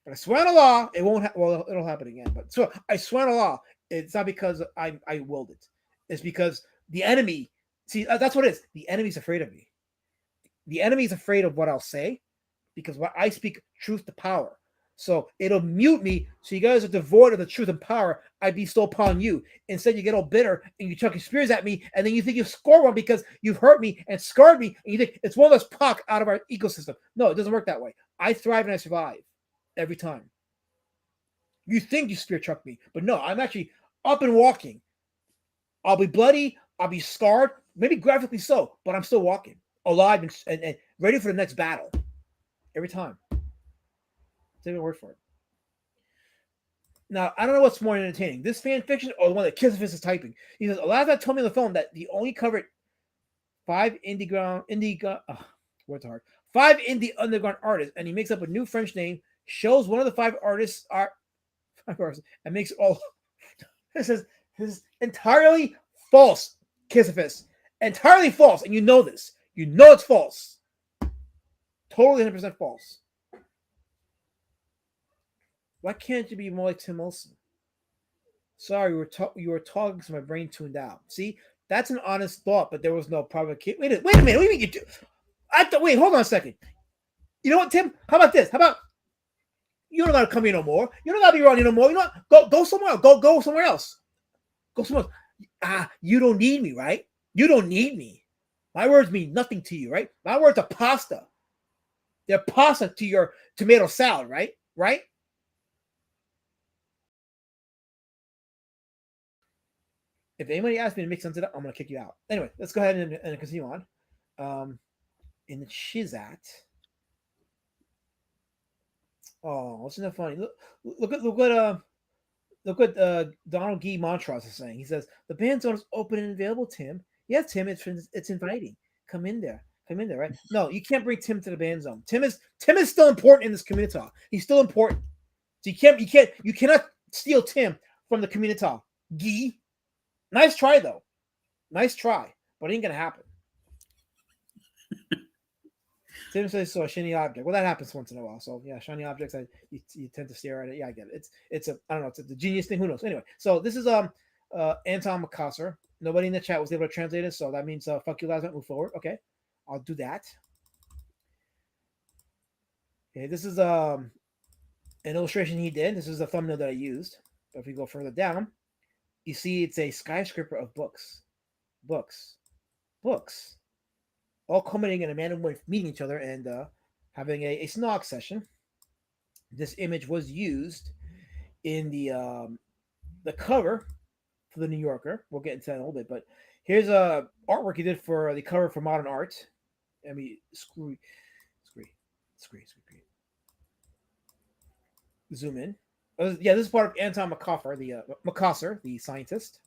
But I swear on Allah, it won't. Well, it'll happen again. But so I swear on Allah, it's not because I willed it. It's because the enemy. See, that's what it is. The enemy's afraid of me. The enemy's afraid of what I'll say, because I speak truth to power. So it'll mute me. So you guys are devoid of the truth and power I bestow upon you. Instead, you get all bitter and you chuck your spears at me, and then you think you score one because you've hurt me and scarred me, and you think it's one less puck out of our ecosystem. No, it doesn't work that way. I thrive and I survive every time. You think you spear chuck me, but no, I'm actually up and walking. I'll be bloody, I'll be scarred, maybe graphically so, but I'm still walking, alive and ready for the next battle. Every time. Take my word for it. Now, I don't know what's more entertaining, this fan fiction or the one that Kissafist is typing. He says, a lot of that told me on the phone that he only covered 5 5 indie underground artists, and he makes up a new French name, shows one of the 5 artists are, and makes it all. This is entirely false, Kissafist. Entirely false, and you know this. You know it's false. Totally 100% false. Why can't you be more like Tim Wilson? Sorry, you were talking so my brain tuned out. See, that's an honest thought, but there was no provocation. Wait a minute. What do you mean you do? Wait, hold on a second. You know what, Tim? How about this? How about you don't gotta come here no more. You don't gotta be around here no more. You know what? Go somewhere else. Go somewhere else. Go somewhere else. You don't need me, right? You don't need me. My words mean nothing to you, right? My words are pasta. They're pasta to your tomato salad, right? Right? If anybody asks me to make sense of that, I'm going to kick you out. Anyway, let's go ahead and continue on. In the Shizat. Oh, isn't that funny? Look what Donald Guy Montrose is saying. He says, the band zone is open and available, Tim. Yeah, Tim, it's inviting. Come in there, right? No, you can't bring Tim to the band zone. Tim is still important in this community. He's still important. So you cannot steal Tim from the community. Guy. Nice try, though. Nice try. But it ain't going to happen. Tim says so, a shiny object. Well, that happens once in a while. So, yeah, shiny objects, you tend to stare at it. Yeah, I get it. It's a, I don't know, it's a genius thing. Who knows? Anyway, so this is Anton Makasser. Nobody in the chat was able to translate it, so that means fuck you, guys, move forward. Okay, I'll do that. Okay, this is an illustration he did. This is the thumbnail that I used. But if we go further down, you see it's a skyscraper of books, all culminating in a man and wife meeting each other and having a snog session. This image was used in the cover for the New Yorker. We'll get into that in a little bit, but here's a artwork he did for the cover for Modern Art. I mean, screw. Zoom in. Yeah, this is part of Anton Makasser, the scientist.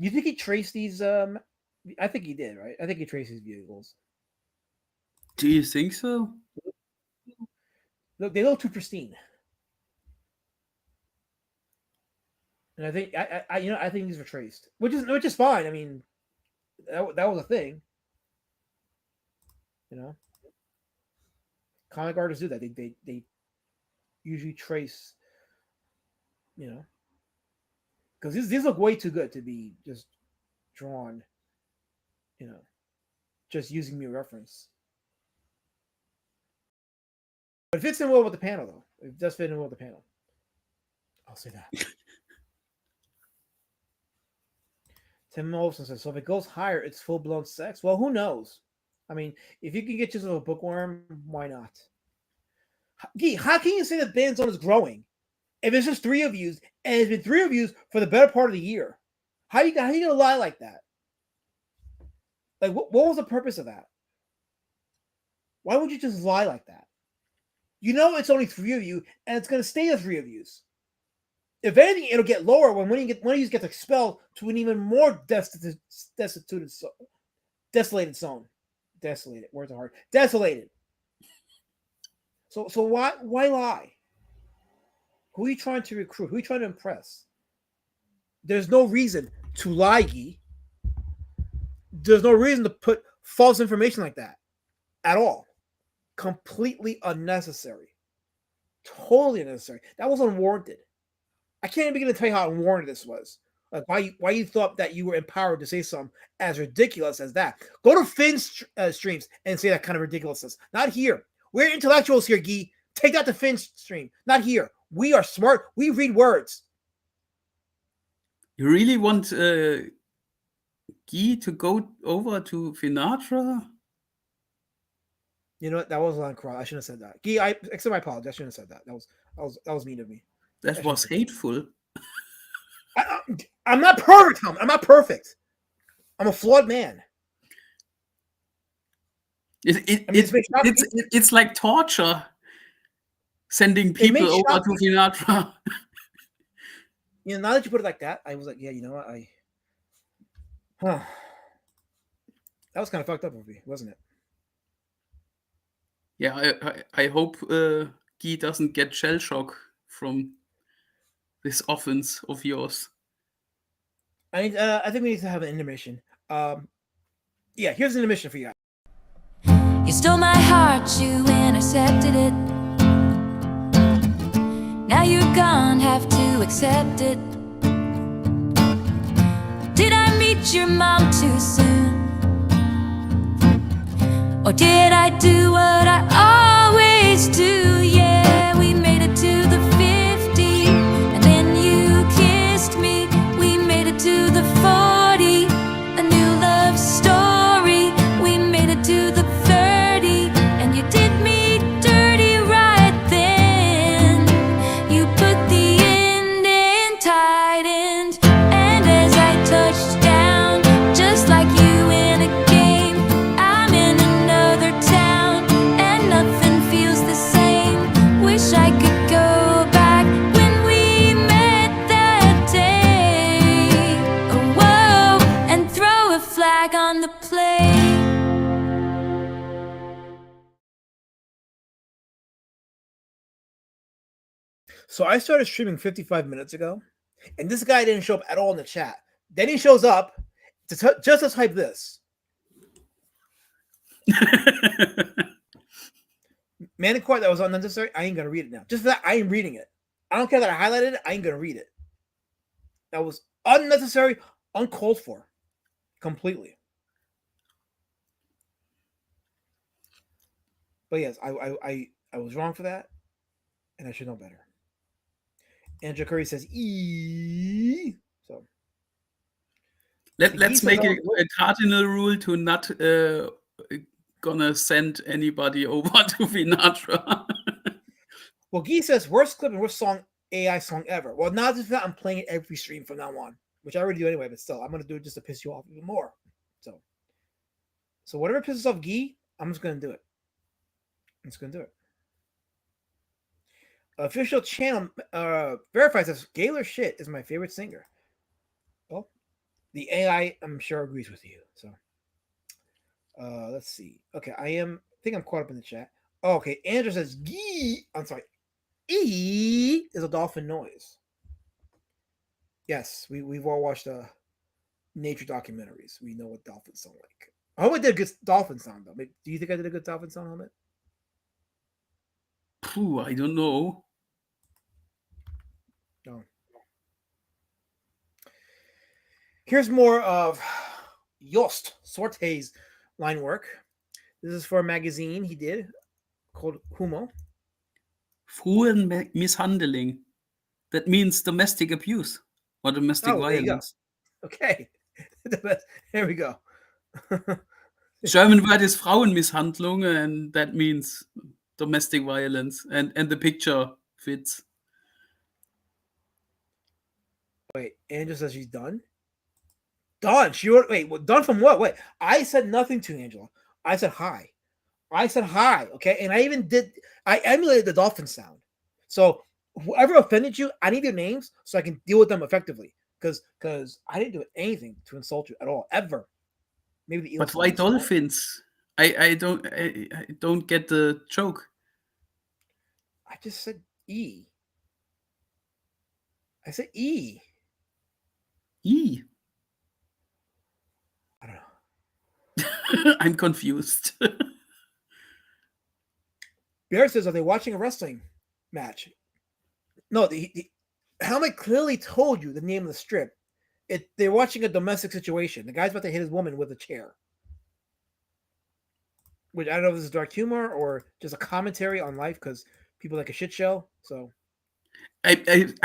You think he traced these? I think he did, right? I think he traced these vehicles. Do you think so? Look, they look too pristine. And I think I think these were traced, which is fine. I mean, that was a thing. You know, comic artists do that. They usually trace. You know, because these look way too good to be just drawn. You know, just using me a reference. But it fits in well with the panel, though. It does fit in well with the panel. I'll say that. Tim Olson says, so if it goes higher, it's full-blown sex? Well, who knows? I mean, if you can get yourself a bookworm, why not? Gee, how can you say that Band Zone is growing if it's just 3 of you, and it's been 3 of you for the better part of the year? How you gonna lie like that? Like, what was the purpose of that? Why would you just lie like that? You know it's only 3 of you, and it's going to stay the 3 of you. If anything, it'll get lower when one of you gets expelled to an even more desolated zone. Desolated. Words are hard. Desolated. So why lie? Who are you trying to recruit? Who are you trying to impress? There's no reason to lie, Guy. There's no reason to put false information like that at all. Completely unnecessary. Totally unnecessary. That was unwarranted. I can't even begin to tell you how unwarranted this was. Like why you thought that you were empowered to say something as ridiculous as that? Go to Finn's streams and say that kind of ridiculousness. Not here. We're intellectuals here, Guy. Take that to Finn's stream. Not here. We are smart. We read words. You really want Guy to go over to Finatra? You know what? That was a long cry. I shouldn't have said that. Guy, I accept my apology. I shouldn't have said that. That was mean of me. That was hateful. I'm not perfect, Tom. I'm not perfect. I'm a flawed man. It's like torture sending people over to Finatra. You know, now that you put it like that, I was like, yeah, you know what? That was kind of fucked up of me, wasn't it? Yeah, I hope Guy doesn't get shell shock from this offense of yours. I think we need to have an intermission. Yeah, here's an intermission for you guys. You stole my heart, you intercepted it. Now you're gone, have to accept it. Did I meet your mom too soon? Or did I do what I always do? Yeah, we made it to the 50, and then you kissed me. We made it to the 40, a new love story. We made it to the 30, and you did me dirty right then. You put the end in tight end, and as I touched down, just like you in a game, I'm in another town, and nothing feels the same. Wish I could go back when we met that day. Oh, whoa, and throw a flag on the play. So I started streaming 55 minutes ago, and this guy didn't show up at all in the chat. Then he shows up just to type this. Manicore that was unnecessary. I ain't gonna read it now. Just for that, I ain't reading it. I don't care that I highlighted it. I ain't gonna read it. That was unnecessary, uncalled for, completely. But yes, I was wrong for that, and I should know better. Andrew Curry says so. Let's make a cardinal rule to not gonna send anybody over to Finatra. Well, Guy says worst clip and worst song AI song ever. Well, not just that, I'm playing it every stream from now on, which I already do anyway, but still, I'm gonna do it just to piss you off even more. So whatever pisses off Guy, I'm just gonna do it. I'm just gonna do it. Official channel verifies that Gaylor Shit is my favorite singer. Well, the AI, I'm sure, agrees with you. So, let's see. Okay, I think I'm caught up in the chat. Oh, okay, Andrew says "gee." I'm sorry, "e" is a dolphin noise. Yes, we've all watched nature documentaries. We know what dolphins sound like. I hope I did a good dolphin sound though. Do you think I did a good dolphin sound on it? Phew, I don't know. No. Here's more of Joose Swarte's line work. This is for a magazine he did called Humo. Frauenmisshandling. That means domestic abuse or domestic violence. Okay. There we go. German word is Frauenmisshandlung, and that means domestic violence. And the picture fits. Wait, Angela says she's done? Done. Done from what? Wait, I said nothing to Angela. I said hi. Okay? And I emulated the dolphin sound. So whoever offended you, I need their names so I can deal with them effectively. Because I didn't do anything to insult you at all, ever. Maybe the but why dolphins? I don't get the joke. I just said E. I said E. E. I don't know. I'm confused. Bear says, are they watching a wrestling match? No, the Helmet clearly told you the name of the strip. they're watching a domestic situation. The guy's about to hit his woman with a chair. Which I don't know if this is dark humor or just a commentary on life because people like a shit show. So I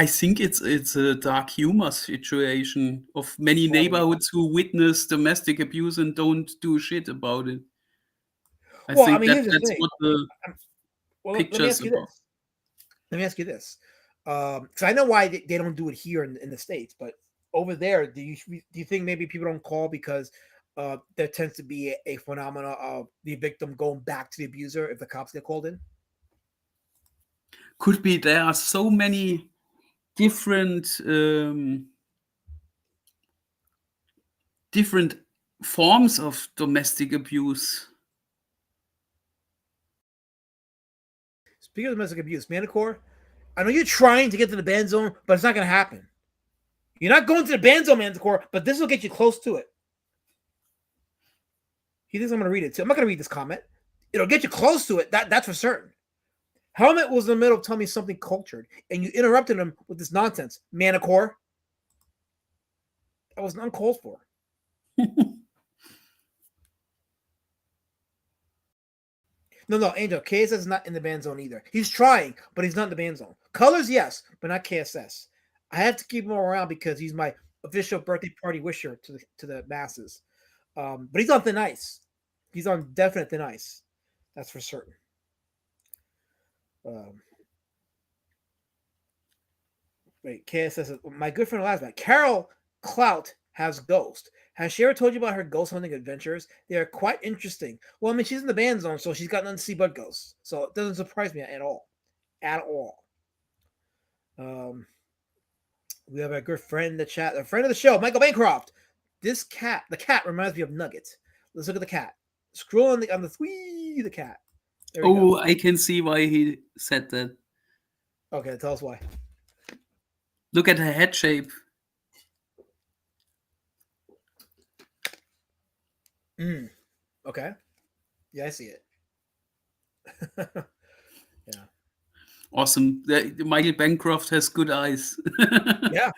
think it's a dark humor situation of many Probably. neighborhoods who witness domestic abuse and don't do shit about it. I Well, I think mean, here's the that's thing. what the Well, let me picture's ask you about. this. Let me ask you this. Because I know why they don't do it here in the States, but over there, do you think maybe people don't call because there tends to be a phenomena of the victim going back to the abuser if the cops get called in? Could be there are so many different different forms of domestic abuse. Speaking of domestic abuse, Manicore, I know you're trying to get to the band zone, but it's not going to happen. You're not going to the band zone, Manicore, but this will get you close to it. He thinks I'm going to read it too. I'm not going to read this comment. It'll get you close to it. That's for certain. Helmet was in the middle of telling me something cultured, and you interrupted him with this nonsense, Manicore. That was uncalled for. No, Angel. KSS is not in the band zone either. He's trying, but he's not in the band zone. Colors, yes, but not KSS. I have to keep him around because he's my official birthday party wisher to the masses. But he's on thin ice. He's on definite thin ice. That's for certain. Wait, KSS. My good friend last night, Carol Clout has Ghost. Has she ever told you about her ghost hunting adventures? They are quite interesting. Well, I mean, she's in the band zone, so she's got nothing to see but ghosts. So it doesn't surprise me at all. At all. We have a good friend in the chat, a friend of the show, Michael Bancroft. This cat, the cat reminds me of Nuggets. Let's look at the cat. Scroll on the cat. There we go. I can see why he said that. Okay, tell us why. Look at her head shape. Okay. Yeah, I see it. Yeah. Awesome. Michael Bancroft has good eyes. Yeah.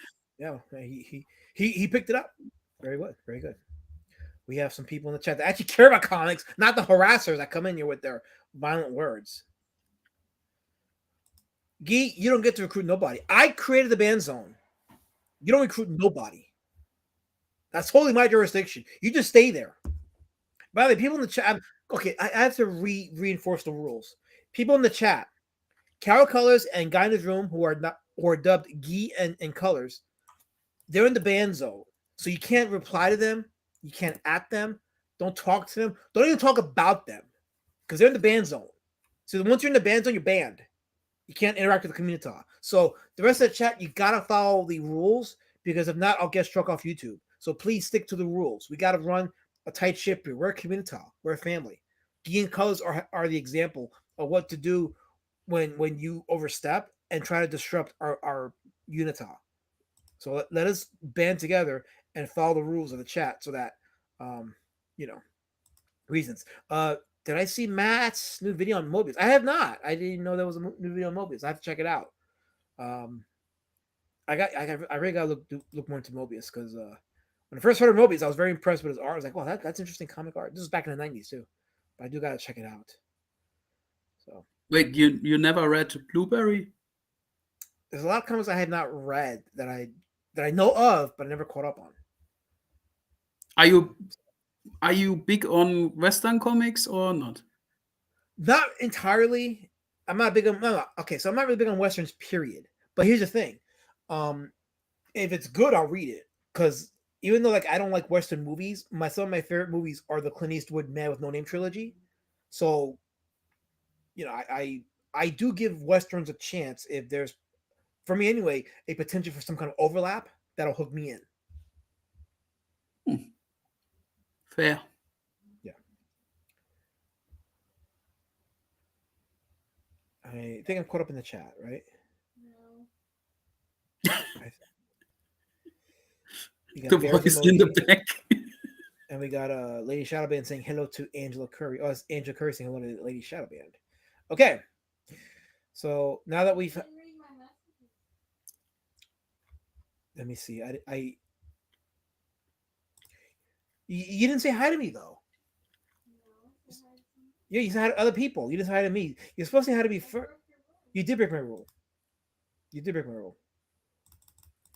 He picked it up. Very good. Very good. We have some people in the chat that actually care about comics, not the harassers that come in here with their violent words. Gee, you don't get to recruit nobody. I created the band zone. You don't recruit nobody. That's totally my jurisdiction. You just stay there. By the way, people in the chat, okay, I have to reinforce the rules. People in the chat, Carol Colors and Guy in his room who are dubbed Gee and Colors, they're in the band zone. So you can't reply to them, you can't at them, don't talk to them, don't even talk about them. Because they're in the band zone. So once you're in the band zone, you're banned. You can't interact with the community. So the rest of the chat, you gotta follow the rules because if not, I'll get struck off YouTube. So please stick to the rules. We gotta run a tight ship here. We're a community. We're a family. Gee and Colors are the example of what to do when you overstep and try to disrupt our unita. So let us band together and follow the rules of the chat so that reasons. Did I see Matt's new video on Mobius? I have not. I didn't know there was a new video on Mobius. I have to check it out. I really gotta look more into Mobius because when I first heard of Mobius, I was very impressed with his art. I was like, wow, that's interesting comic art. This was back in the 90s too. But I do gotta check it out. So Wait, you never read Blueberry? there's a lot of comics I had not read that I know of, but I never caught up on. Are you big on Western comics or not? Not entirely. I'm not big on. Okay, so I'm not really big on westerns. Period. But here's the thing: if it's good, I'll read it. Because even though I don't like Western movies, some of my favorite movies are the Clint Eastwood Man with No Name trilogy. So, I do give westerns a chance if there's, for me anyway, a potential for some kind of overlap that'll hook me in. Fair. Yeah. I think I'm caught up in the chat, right? No. The voice in the back. And we got Lady Shadowband saying hello to Angela Curry. Oh, it's Angela Curry saying hello to Lady Shadowband. Okay. So now that we've... Let me see. You didn't say hi to me though. Yeah, you said hi to other people. You didn't say hi to me. You're supposed to say hi to me first. You did break my rule. You did break my rule.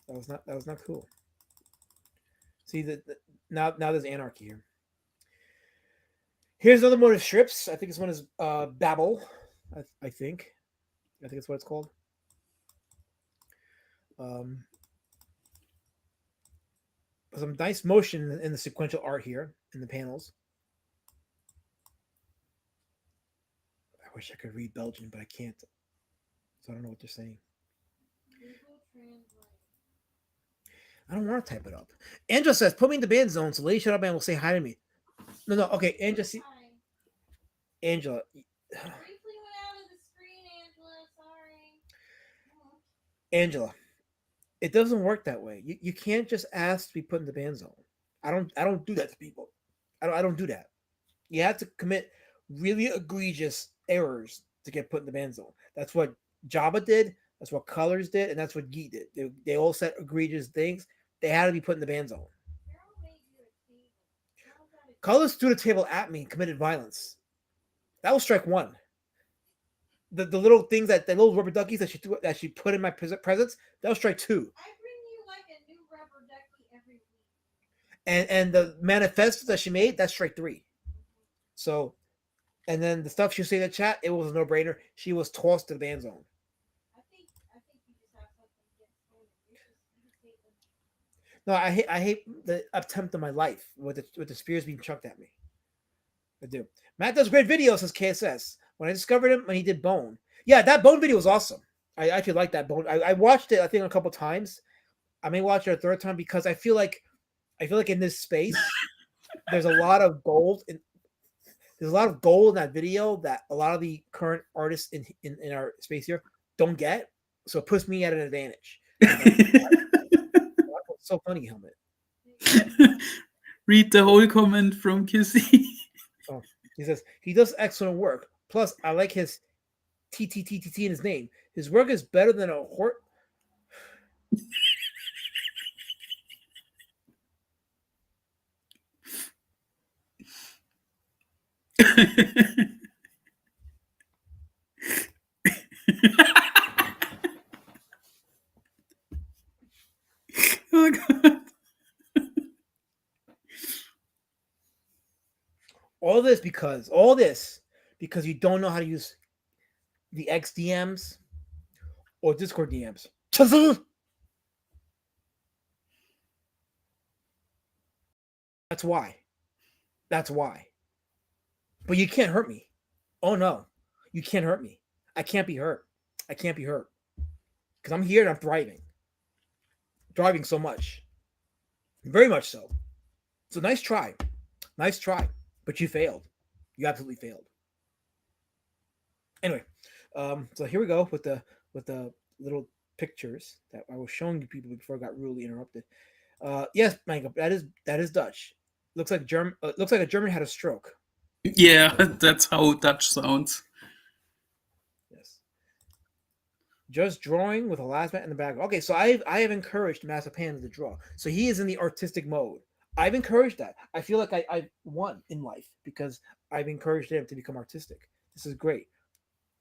That was not cool. See now there's anarchy here. Here's another motive strips. I think this one is Babel. I think that's what it's called. Some nice motion in the sequential art here in the panels. I wish I could read Belgian, but I can't. So I don't know what they're saying. I don't want to type it up. Angela says, put me in the band zone so Lady Shut Up Man will say hi to me. No, okay, Angela. Angela. Angela, it doesn't work that way. You can't just ask to be put in the band zone. I don't do that to people. I don't do that. You have to commit really egregious errors to get put in the band zone. That's what Jabba did. That's what Colors did, and that's what Geet did. They all said egregious things. They had to be put in the band zone. Colors threw the table at me and committed violence. That was strike one. The little things the little rubber duckies that she put in my presents, that was strike two. I bring you like a new rubber ducky every week. And the manifesto that she made, that's strike three. So, and then the stuff she said in the chat, it was a no-brainer. She was tossed to the band zone. I think you just have something against women. No, I hate the attempt of my life with the spears being chucked at me. I do. Matt does great videos, says KSS. When I discovered him when he did Bone. Yeah, that Bone video was awesome. I actually like that Bone. I watched it, I think, a couple times. I may watch it a third time because I feel like in this space, there's a lot of gold there's a lot of gold in that video that a lot of the current artists in our space here don't get. So it puts me at an advantage. So funny, Helmet. Read the whole comment from Kissy. Oh, he says he does excellent work. Plus, I like his TTTTT in his name. His work is better than a hort. Oh God. All this because you don't know how to use the XDMs or Discord DMs. That's why. But you can't hurt me. Oh no, you can't hurt me. I can't be hurt. Because I'm here and I'm thriving. Driving so much. Very much so. So nice try. But you failed. You absolutely failed. Anyway, so here we go with the little pictures that I was showing you people before I got rudely interrupted. Yes, Mango, that is Dutch. Looks like a German had a stroke. Yeah, that's how Dutch sounds. Yes. Just drawing with a last mat in the background. Okay, so I have encouraged Master Panda to draw. So he is in the artistic mode. I've encouraged that. I feel like I won in life because I've encouraged him to become artistic. This is great.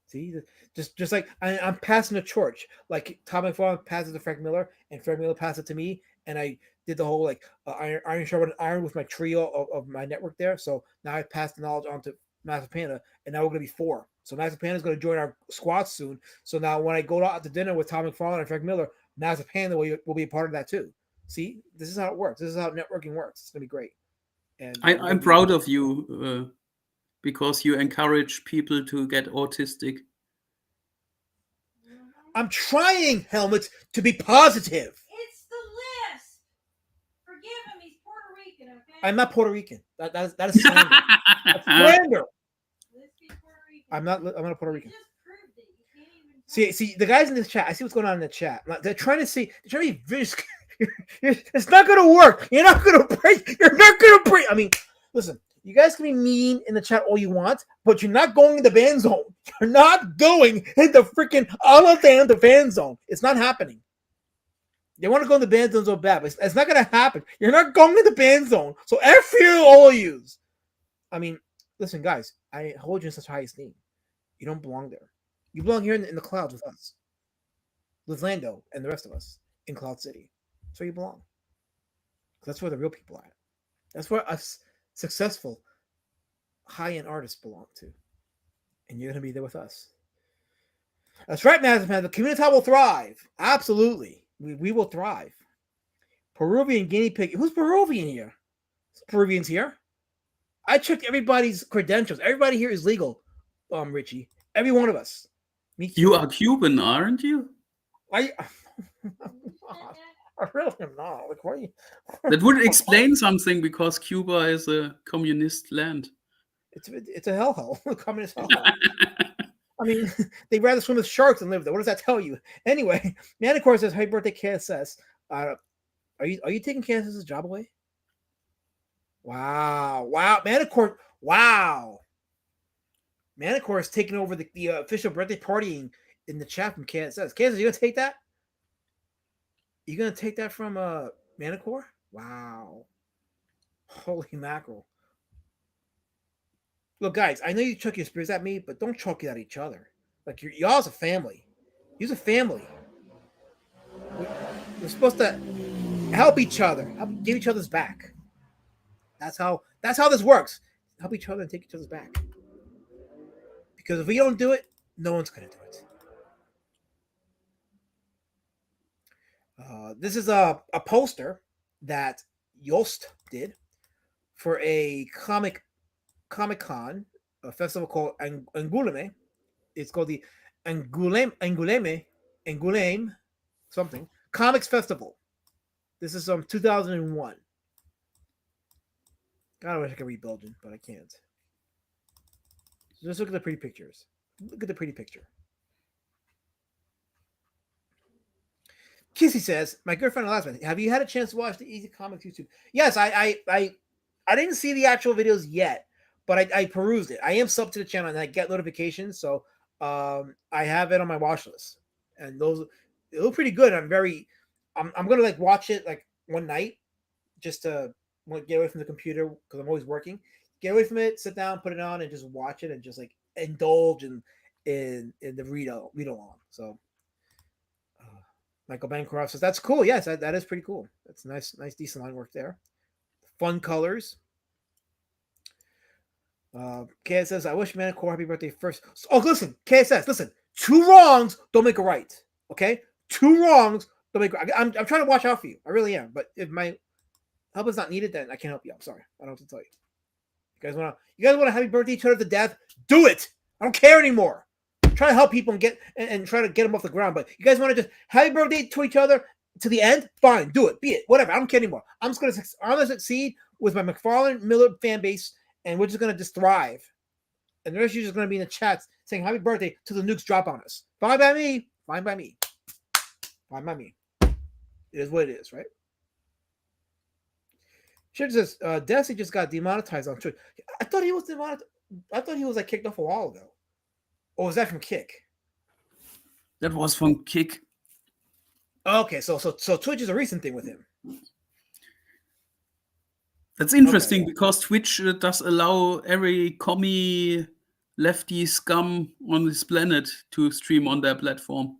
See, just like I'm passing a torch, like Tom McFarlane passes to Frank Miller, and Frank Miller passed it to me, and I did the whole like iron sharpened iron with my trio of my network there. So now I passed the knowledge on to Master Panda, and now we're gonna be 4. So Master Panda is gonna join our squad soon. So now when I go out to dinner with Tom McFarlane and Frank Miller, Master Panda will be a part of that too. See, this is how it works. This is how networking works. It's gonna be great. And I'm proud of you because you encourage people to get autistic. I'm trying, Helmet, to be positive. It's the list. Forgive him. He's Puerto Rican, okay? I'm not Puerto Rican. That is slander. That's slander. Let's be Puerto Rican. I'm not Puerto You Rican. just proved it. You can't even. See, the guys in this chat. I see what's going on in the chat. They're trying to be vicious. It's not going to work. You're not going to break. I mean, listen. You guys can be mean in the chat all you want, but you're not going in the fan zone. You're not going in the freaking all of the fan zone. It's not happening. They want to go in the ban zone so bad, but it's not going to happen. You're not going in the ban zone. So F you, all of yous. I mean, listen, guys, I hold you in such high esteem. You don't belong there. You belong here in the clouds with us, with Lando and the rest of us in Cloud City. That's where you belong. That's where the real people are at. That's where us successful high-end artists belong to. And you're going to be there with us. That's right, man. The community will thrive. Absolutely. We will thrive. Peruvian guinea pig. Who's Peruvian here? Peruvians here? I checked everybody's credentials. Everybody here is legal, Richie. Every one of us. Me too. You are Cuban, aren't you? I really am not. Like, why? That would explain something because Cuba is a communist land. It's a hellhole, a communist hellhole. I mean, they'd rather swim with sharks than live there. What does that tell you? Anyway, Manicore says, "Happy birthday, KSS." Are you taking KSS's job away? Wow, Manicore, wow. Manicore is taking over the official birthday partying in the chat from KSS. KSS, you gonna take that? You gonna take that from Manicore? Wow. Holy mackerel. Look, guys, I know you chuck your spears at me, but don't chuck it at each other. Like y'all's a family. You're a family. We're supposed to help each other, give each other's back. That's how this works. Help each other and take each other's back. Because if we don't do it, no one's gonna do it. This is a poster that Joose did for a Comic-Con, a festival called Angoulême. It's called the Angoulême something Comics Festival. This is 2001. God, I wish I could read Belgian, but I can't. So just look at the pretty pictures. Look at the pretty picture. Kissy says, "My girlfriend and last one. Have you had a chance to watch the Easy Comics YouTube?" Yes, I didn't see the actual videos yet, but I perused it. I am subbed to the channel and I get notifications, so I have it on my watch list. And those they look pretty good. I'm gonna like watch it like one night just to get away from the computer because I'm always working. Get away from it, sit down, put it on, and just watch it and just like indulge in the read along. So Michael Bancroft says that's cool. Yes, that is pretty cool. That's nice, decent line work there. Fun colors. KS says, "I wish Manicore happy birthday first." Oh, listen, KSS, listen. 2 wrongs don't make a right. Okay, 2 wrongs don't make. I'm trying to watch out for you. I really am. But if my help is not needed, then I can't help you. I'm sorry. I don't have to tell you. You guys want to happy birthday each other to death? Do it. I don't care anymore. Try to help people and try to get them off the ground. But you guys want to just happy birthday to each other to the end? Fine, do it. Be it. Whatever. I don't care anymore. I'm gonna succeed with my McFarlane Miller fan base, and we're just gonna just thrive. And the rest of you just gonna be in the chats saying happy birthday till the nukes drop on us. Fine by me. Fine by me. Fine by me. It is what it is, right? Shit says Desi just got demonetized on Twitch. I thought he was demonetized. I thought he was like kicked off a while ago. Or was that from Kick? That was from Kick. Okay, so Twitch is a recent thing with him. That's interesting because Twitch does allow every commie lefty scum on this planet to stream on their platform.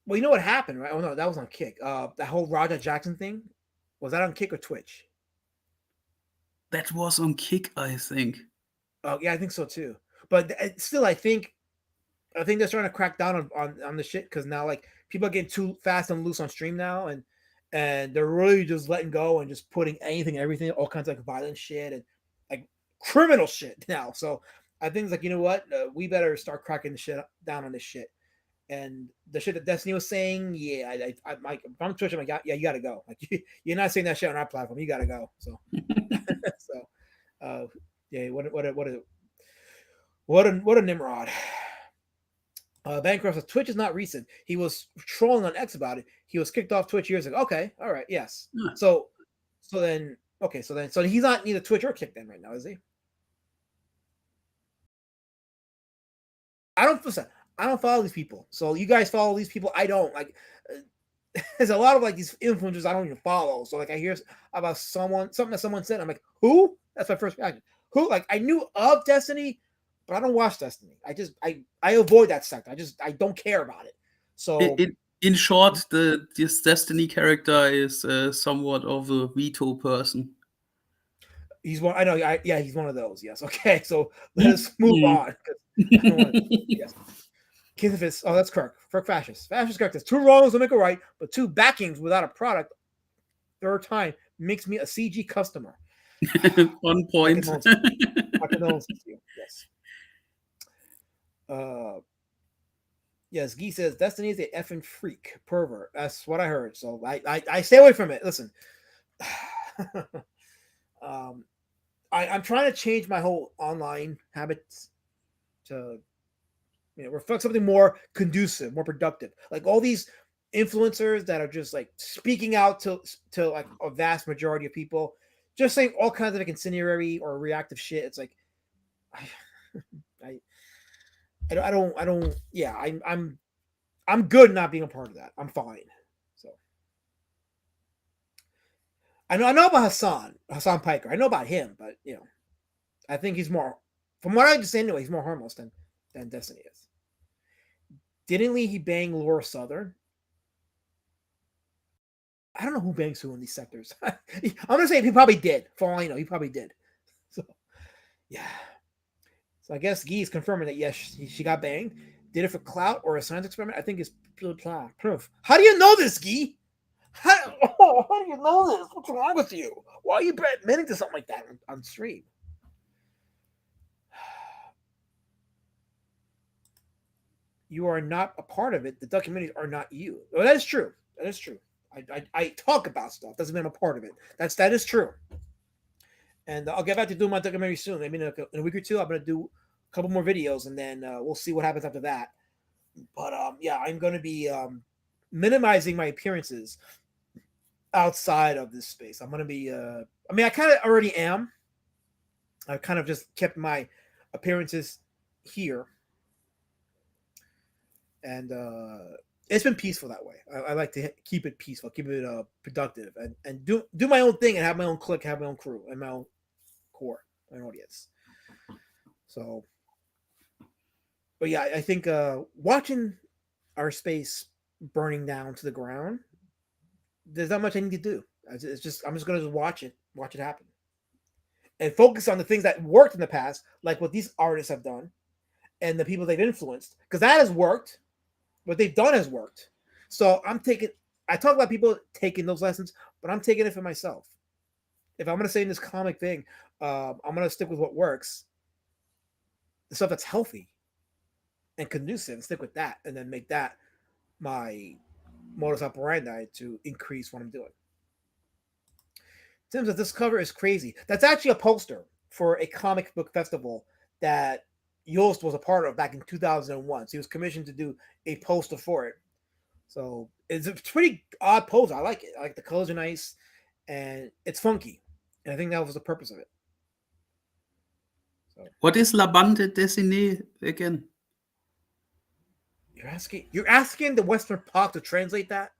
Well, you know what happened, right? Oh no, that was on Kick. That whole Roger Jackson thing, was that on Kick or Twitch? That was on Kick, I think. Oh yeah, I think so too. But still, I think they're trying to crack down on the shit because now like people are getting too fast and loose on stream now, and they're really just letting go and just putting anything, everything, all kinds of like violent shit and like criminal shit now. So I think it's like, you know what, we better start cracking the shit down on this shit. And the shit that Destiny was saying, yeah, if I'm Twitch, I'm like, yeah, you gotta go. Like you're not saying that shit on our platform. You gotta go. So, yeah, what a Nimrod. Bancroft says Twitch is not recent. He was trolling on X about it. He was kicked off Twitch years ago. Okay, all right, yes. Yeah. So he's not neither Twitch or Kick then right now, is he? I don't follow these people. So you guys follow these people. I don't like. there's a lot of like these influencers I don't even follow. So like I hear about something that someone said, I'm like, who? That's my first reaction. Who? Like I knew of Destiny, but I don't watch Destiny. I avoid that sector. I don't care about it. So In short, this Destiny character is somewhat of a veto person. he's one. I know. Yeah, he's one of those. Yes. Okay. So let us move on. I don't want to, yes. King of Fist. Oh, that's Kirk. Kirk fascist. Fascist characters. 2 wrongs will make a right, but 2 backings without a product. Third time makes me a CG customer. On point. My condolences to you. Yes. Yes, Guy says Destiny is a effing freak pervert. That's what I heard. So I stay away from it. Listen, I'm trying to change my whole online habits to reflect something more conducive, more productive. Like all these influencers that are just like speaking out to like a vast majority of people, just saying all kinds of like incendiary or reactive shit. It's like I don't. Yeah, I'm good not being a part of that. I'm fine. So I know about Hassan Piker. I know about him, but I think he's more, from what I understand anyway, he's more harmless than Destiny is. Didn't he bang Laura Southern? I don't know who bangs who in these sectors. I'm gonna say he probably did. For all I know, he probably did. So yeah. So I guess Guy's confirming that yes, she got banged. Did it for clout or a science experiment? I think it's proof. How do you know this, Guy? How do you know this? What's wrong with you? Why are you admitting to something like that on stream? You are not a part of it. The documentaries are not you. Well, that is true. That is true. I talk about stuff. Doesn't mean I'm a part of it. That is true. And I'll get back to doing my documentary soon. Maybe in a week or two, I'm going to do a couple more videos, and then we'll see what happens after that. But yeah, I'm going to be minimizing my appearances outside of this space. I'm going to be. I kind of already am. I kind of just kept my appearances here, and it's been peaceful that way. I like to keep it peaceful, keep it productive, and do my own thing and have my own clique, have my own crew, and my own core, my own audience. So, but yeah, I think watching our space burning down to the ground, there's not much I need to do. It's just I'm just gonna watch it happen, and focus on the things that worked in the past, like what these artists have done, and the people they've influenced, because that has worked. What they've done has worked. So I talk about people taking those lessons, but I'm taking it for myself. If I'm going to say in this comic thing, I'm going to stick with what works, the stuff that's healthy and conducive, and stick with that, and then make that my modus operandi to increase what I'm doing. Tim says this cover is crazy. That's actually a poster for a comic book festival that Joose was a part of back in 2001. So he was commissioned to do a poster for it. So it's a pretty odd poster. I like it. I like the colors are nice, and it's funky. And I think that was the purpose of it. So, what is La Bande Dessinée again? You're asking the Western Park to translate that?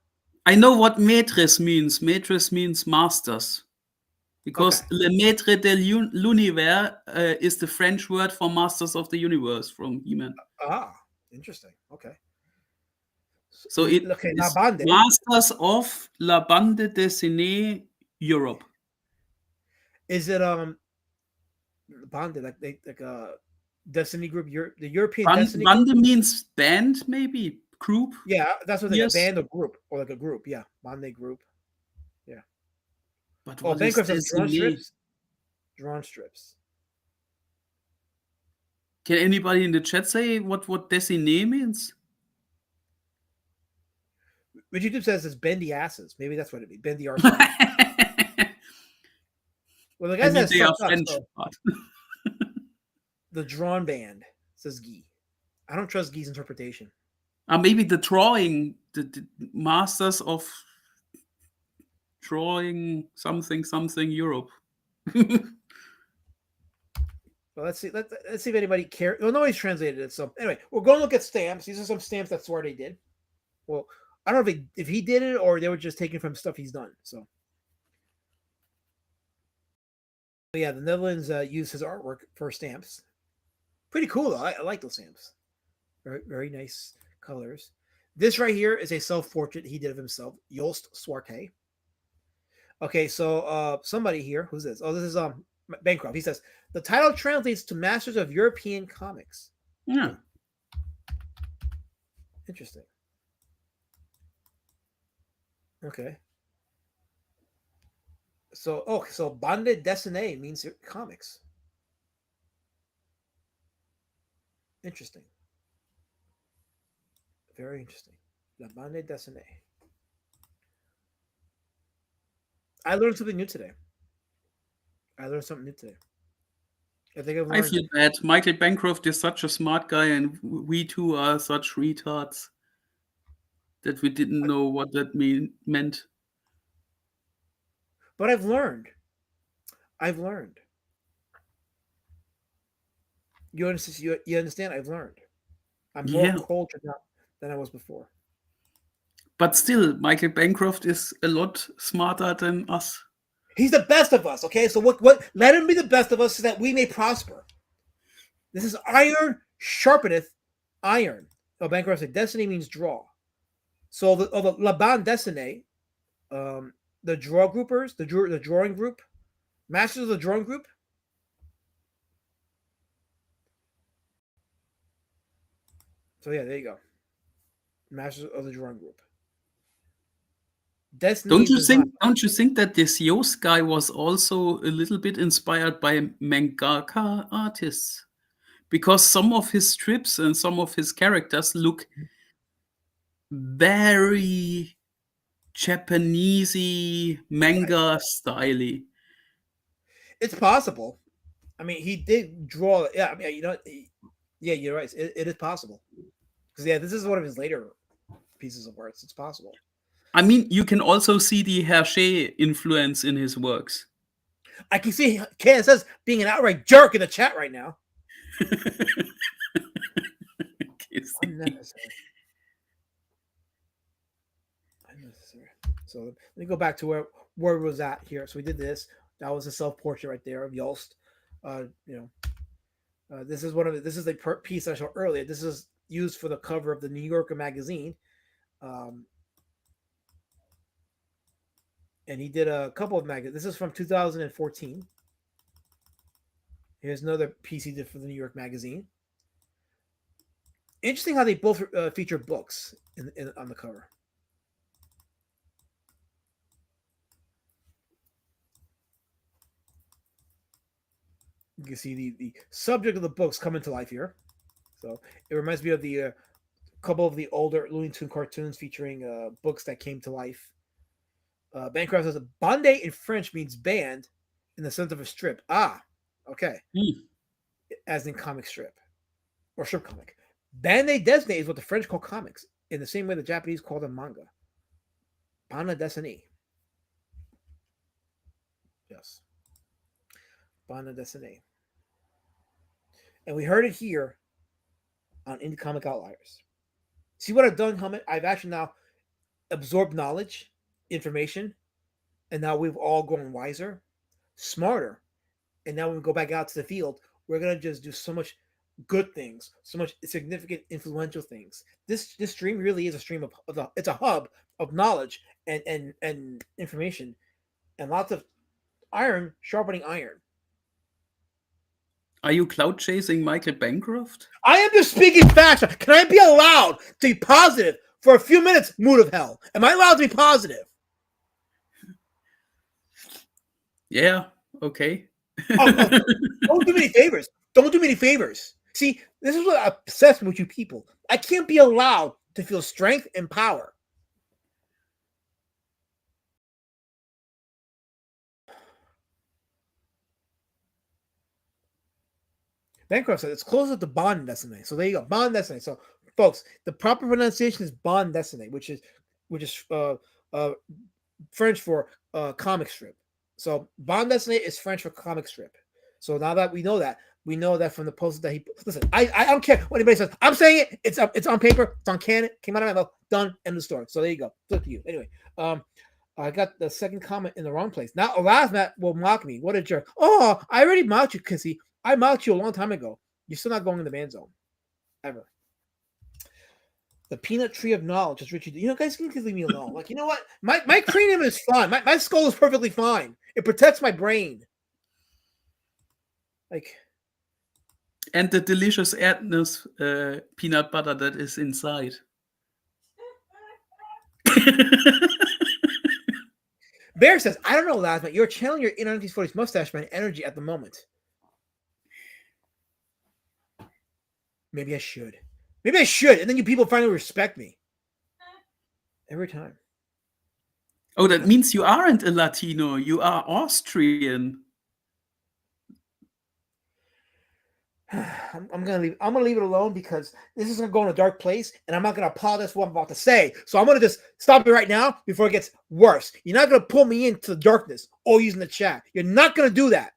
I know what maîtres means. Maîtres means masters. Because Le Maître de l'Univers is the French word for Masters of the Universe from He-Man. Ah, interesting. Okay. So it is Masters of La Bande Dessinée Europe. Is it Bande like a Destiny group? The European Destiny Bande group? means band, maybe group. Yeah, that's what they yes. A band or group or like a group. Yeah, Bande group. Yeah. But what is drawn strips? Drawn strips. Can anybody in the chat say what Dessinée means? YouTube says it's bendy asses. Maybe that's what it means. Bendy arse. Well, the guy says they are French. The drawn band, says Guy. I don't trust Guy's interpretation. Maybe the drawing, the masters of drawing something Europe. Well, let's see. Let's see if anybody cares. Well, nobody's translated it. So anyway, we're going to look at stamps. These are some stamps that Swarte did. Well, I don't know if he did it or they were just taking from stuff he's done. So, but yeah, the Netherlands used his artwork for stamps. Pretty cool though. I like those stamps. Very very nice colors. This right here is a self-portrait he did of himself, Joose Swarte. Okay, so somebody here, who's this? Oh, this is Bancroft. He says the title translates to Masters of European Comics. Yeah. Interesting. Okay. So bande dessinée means comics. Interesting. Very interesting. La bande dessinée. I learned something new today. I think I've I learned. feel bad. Michael Bancroft is such a smart guy, and we two are such retards that we didn't know what that meant. But I've learned. I've learned. You understand? You understand? I've learned. I'm more Yeah. cultured now than I was before. But still, Michael Bancroft is a lot smarter than us. He's the best of us. Okay, so what? Let him be the best of us so that we may prosper. This is iron sharpeneth iron. Oh, Bancroft said destiny means draw. So the La Bande Dessinée, the draw groupers, the drawing group, masters of the drawing group. So yeah, there you go. Masters of the drawing group. Destiny Don't you does not- think? Don't you think that this Joose guy was also a little bit inspired by mangaka artists? Because some of his strips and some of his characters look very Japanesey manga styly. It's possible. I mean, he did draw. Yeah, I mean, you know, yeah, you're right. It is possible. Because yeah, this is one of his later pieces of works. It's possible. I mean, you can also see the Hergé influence in his works. I can see Ken says being an outright jerk in the chat right now. Unnecessary. Unnecessary. So let me go back to where it was at here. So we did this. That was a self-portrait right there of Jost. This is this is a piece I showed earlier. This is used for the cover of the New Yorker magazine. And he did a couple of magazines. This is from 2014. Here's another piece he did for the New York magazine. Interesting how they both feature books on the cover. You can see the subject of the books come into life here. So it reminds me of the couple of the older Looney Tune cartoons featuring books that came to life. Bancroft says bande in French means band in the sense of a strip. Ah, okay. As in comic strip or strip comic. Bande dessinée is what the French call comics, in the same way the Japanese call them manga. Bande dessinée. Yes. Bande dessinée. And we heard it here on Indie Comic Outliers. See what I've done, Helmet? I've actually now absorbed knowledge, information, and now we've all grown wiser, smarter. And now when we go back out to the field, we're gonna just do so much good things, so much significant, influential things. This stream really is a stream of it's a hub of knowledge and information, and lots of iron sharpening iron. Are you cloud chasing Michael Bancroft? I am just speaking facts. Can I be allowed to be positive for a few minutes, mood of hell? Am I allowed to be positive? Yeah, okay. Don't do me any favors. Don't do me any favors. See, this is what I'm obsessed with you people. I can't be allowed to feel strength and power. Bancroft said it's closer to bond destinée. So there you go, bond destinée. So, folks, the proper pronunciation is bond destinée, which is French for comic strip. So bond dessinée is French for comic strip. So now that we know that, We know that from the posts that he listen. I don't care what anybody says. I'm saying it. It's up. It's on paper. It's on canon. Came out of my mouth. Done. End of story. So there you go. It's up to you. Anyway, I got the second comment in the wrong place. Now Elasmat will mock me. What a jerk. Oh, I already mocked you, Kissy. I mocked you a long time ago. You're still not going in the ban zone. Ever. The peanut tree of knowledge, as Richie. You know, guys can leave me alone. Like, you know what? My cranium is fine. My skull is perfectly fine. It protects my brain. Like. And the delicious Erdnuss peanut butter that is inside. Bear says, I don't know, Lasma. You're channeling your inner 1940s mustache man energy at the moment. Maybe I should. Maybe I should. And then you people finally respect me. Every time. Oh, that means you aren't a Latino. You are Austrian. I'm gonna leave it alone because this is gonna go in a dark place, and I'm not gonna apologize for what I'm about to say. So I'm gonna just stop it right now before it gets worse. You're not gonna pull me into the darkness or using the chat. You're not gonna do that.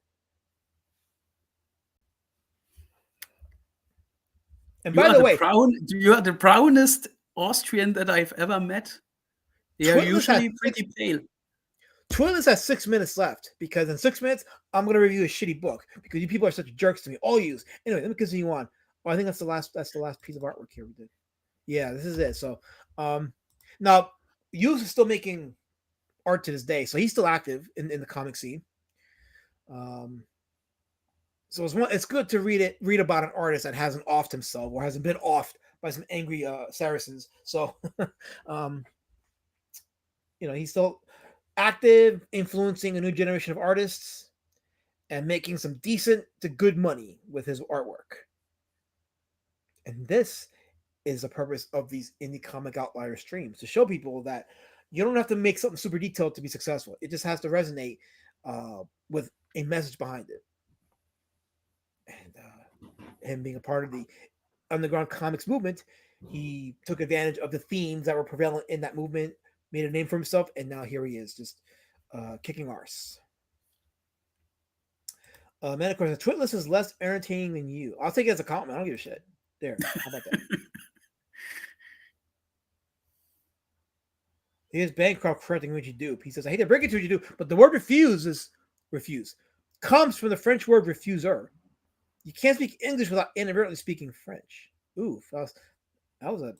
And by the way, you are the brownest Austrian that I've ever met. They are usually pretty pale. Twitless has 6 minutes left because in 6 minutes I'm gonna review a shitty book because you people are such jerks to me. All yous. Anyway, let me continue on. Oh, I think that's the last piece of artwork here we did. Yeah, this is it. So now Joose is still making art to this day, so he's still active in the comic scene. So it's good to read about an artist that hasn't offed himself or hasn't been offed by some angry Saracens. So he's still active, influencing a new generation of artists and making some decent to good money with his artwork. And this is the purpose of these indie comic outlier streams, to show people that you don't have to make something super detailed to be successful. It just has to resonate with a message behind it. And him being a part of the underground comics movement, he took advantage of the themes that were prevalent in that movement, made a name for himself, and now here he is, just kicking arse. Man, of course, Twitless is less entertaining than you. I'll take it as a compliment. I don't give a shit. There. How about that? Here's Bancroft correcting what you do. He says, I hate to break it to you do, but the word refuse comes from the French word refuser. You can't speak English without inadvertently speaking French. Ooh, that was a...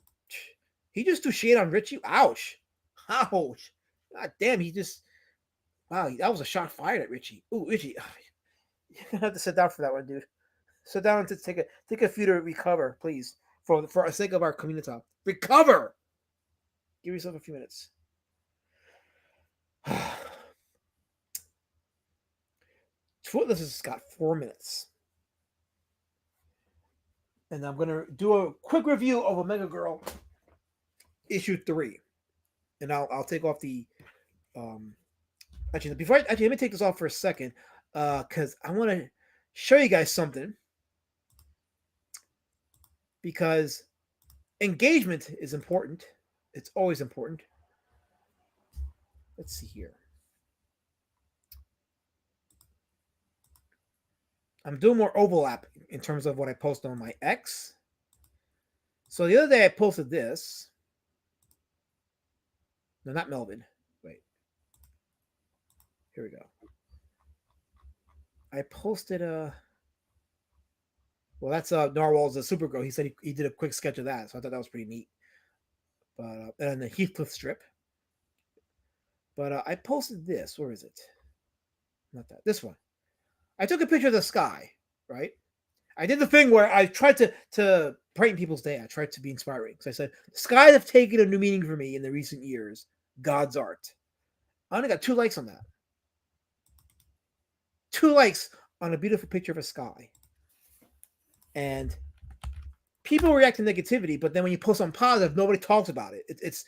He just threw shade on Richie? Ouch. Ouch. God damn, wow, that was a shot fired at Richie. Ooh, Richie. You're going to have to sit down for that one, dude. Sit down and take a few to recover, please. For the sake of our community. Recover! Give yourself a few minutes. Twitless has got 4 minutes. And I'm going to do a quick review of Omega Girl issue 3. And I'll take off the actually let me take this off for a second because I want to show you guys something, because engagement is important. It's always important. Let's see here. I'm doing more overlap in terms of what I post on my X. So the other day I posted this. No, not Melvin. Wait. Here we go. I posted well, that's Narwhal's the Supergirl. He said he did a quick sketch of that, so I thought that was pretty neat. But and the Heathcliff strip. But I posted this. Where is it? Not that. This one. I took a picture of the sky, right? I did the thing where I tried to brighten people's day. I tried to be inspiring. So I said, the skies have taken a new meaning for me in the recent years. God's art. I only got 2 likes on that. 2 likes on a beautiful picture of a sky. And people react to negativity, but then when you post something positive, nobody talks about it. It's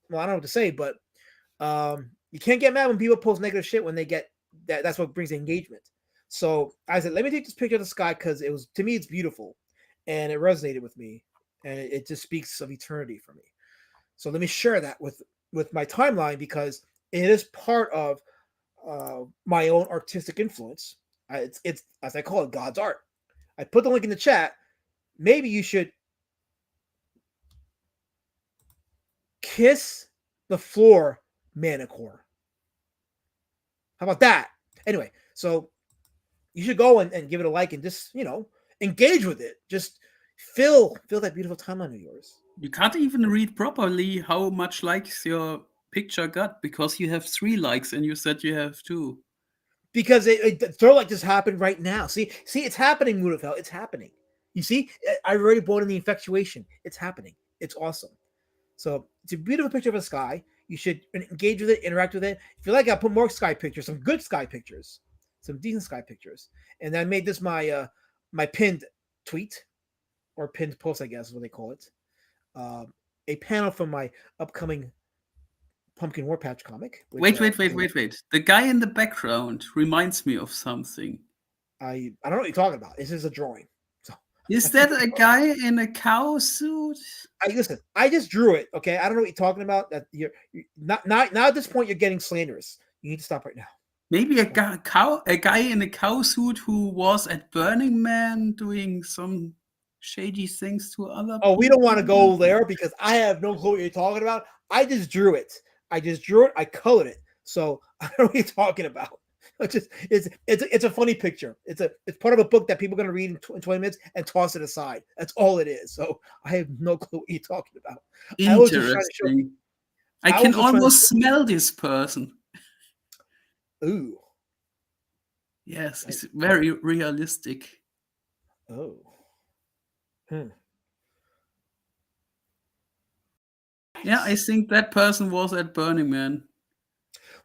well, I don't know what to say, but you can't get mad when people post negative shit when they get that's what brings engagement. So I said, let me take this picture of the sky because to me, it's beautiful and it resonated with me, and it just speaks of eternity for me. So let me share that with my timeline because it is part of my own artistic influence. It's as I call it, God's art. I put the link in the chat. Maybe you should kiss the floor manicure. How about that? Anyway, so you should go and give it a like and just, engage with it. Just feel that beautiful timeline of yours. You can't even read properly how much likes your picture got because you have 3 likes and you said you have 2. Because throw like this happened right now. See, it's happening, Mudafel. It's happening. You see, I already brought in the infatuation. It's happening. It's awesome. So it's a beautiful picture of a sky. You should engage with it, interact with it. If you like, I'll put more sky pictures, some good sky pictures, some decent sky pictures. And I made this my my pinned tweet or pinned post, I guess is what they call it. A panel from my upcoming Pumpkin War Patch comic. Wait. The guy in the background reminds me of something. I don't know what you're talking about. This is a drawing. So Is that a guy in a cow suit? listen. I just drew it. Okay, I don't know what you're talking about. That you're not now at this point. You're getting slanderous. You need to stop right now. Maybe a guy in a cow suit who was at Burning Man doing some shady things to other Oh, we people. don't want to go there because I have no clue what you're talking about. I just drew it. I colored it. So I don't know what you're talking about. It's a funny picture. It's part of a book that people are going to read in 20 minutes and toss it aside. That's all it is. So I have no clue what you're talking about. Interesting. I I can was just trying to almost smell this person. Ooh. Yes, it's very realistic. Oh. Yeah, I think that person was at Burning Man.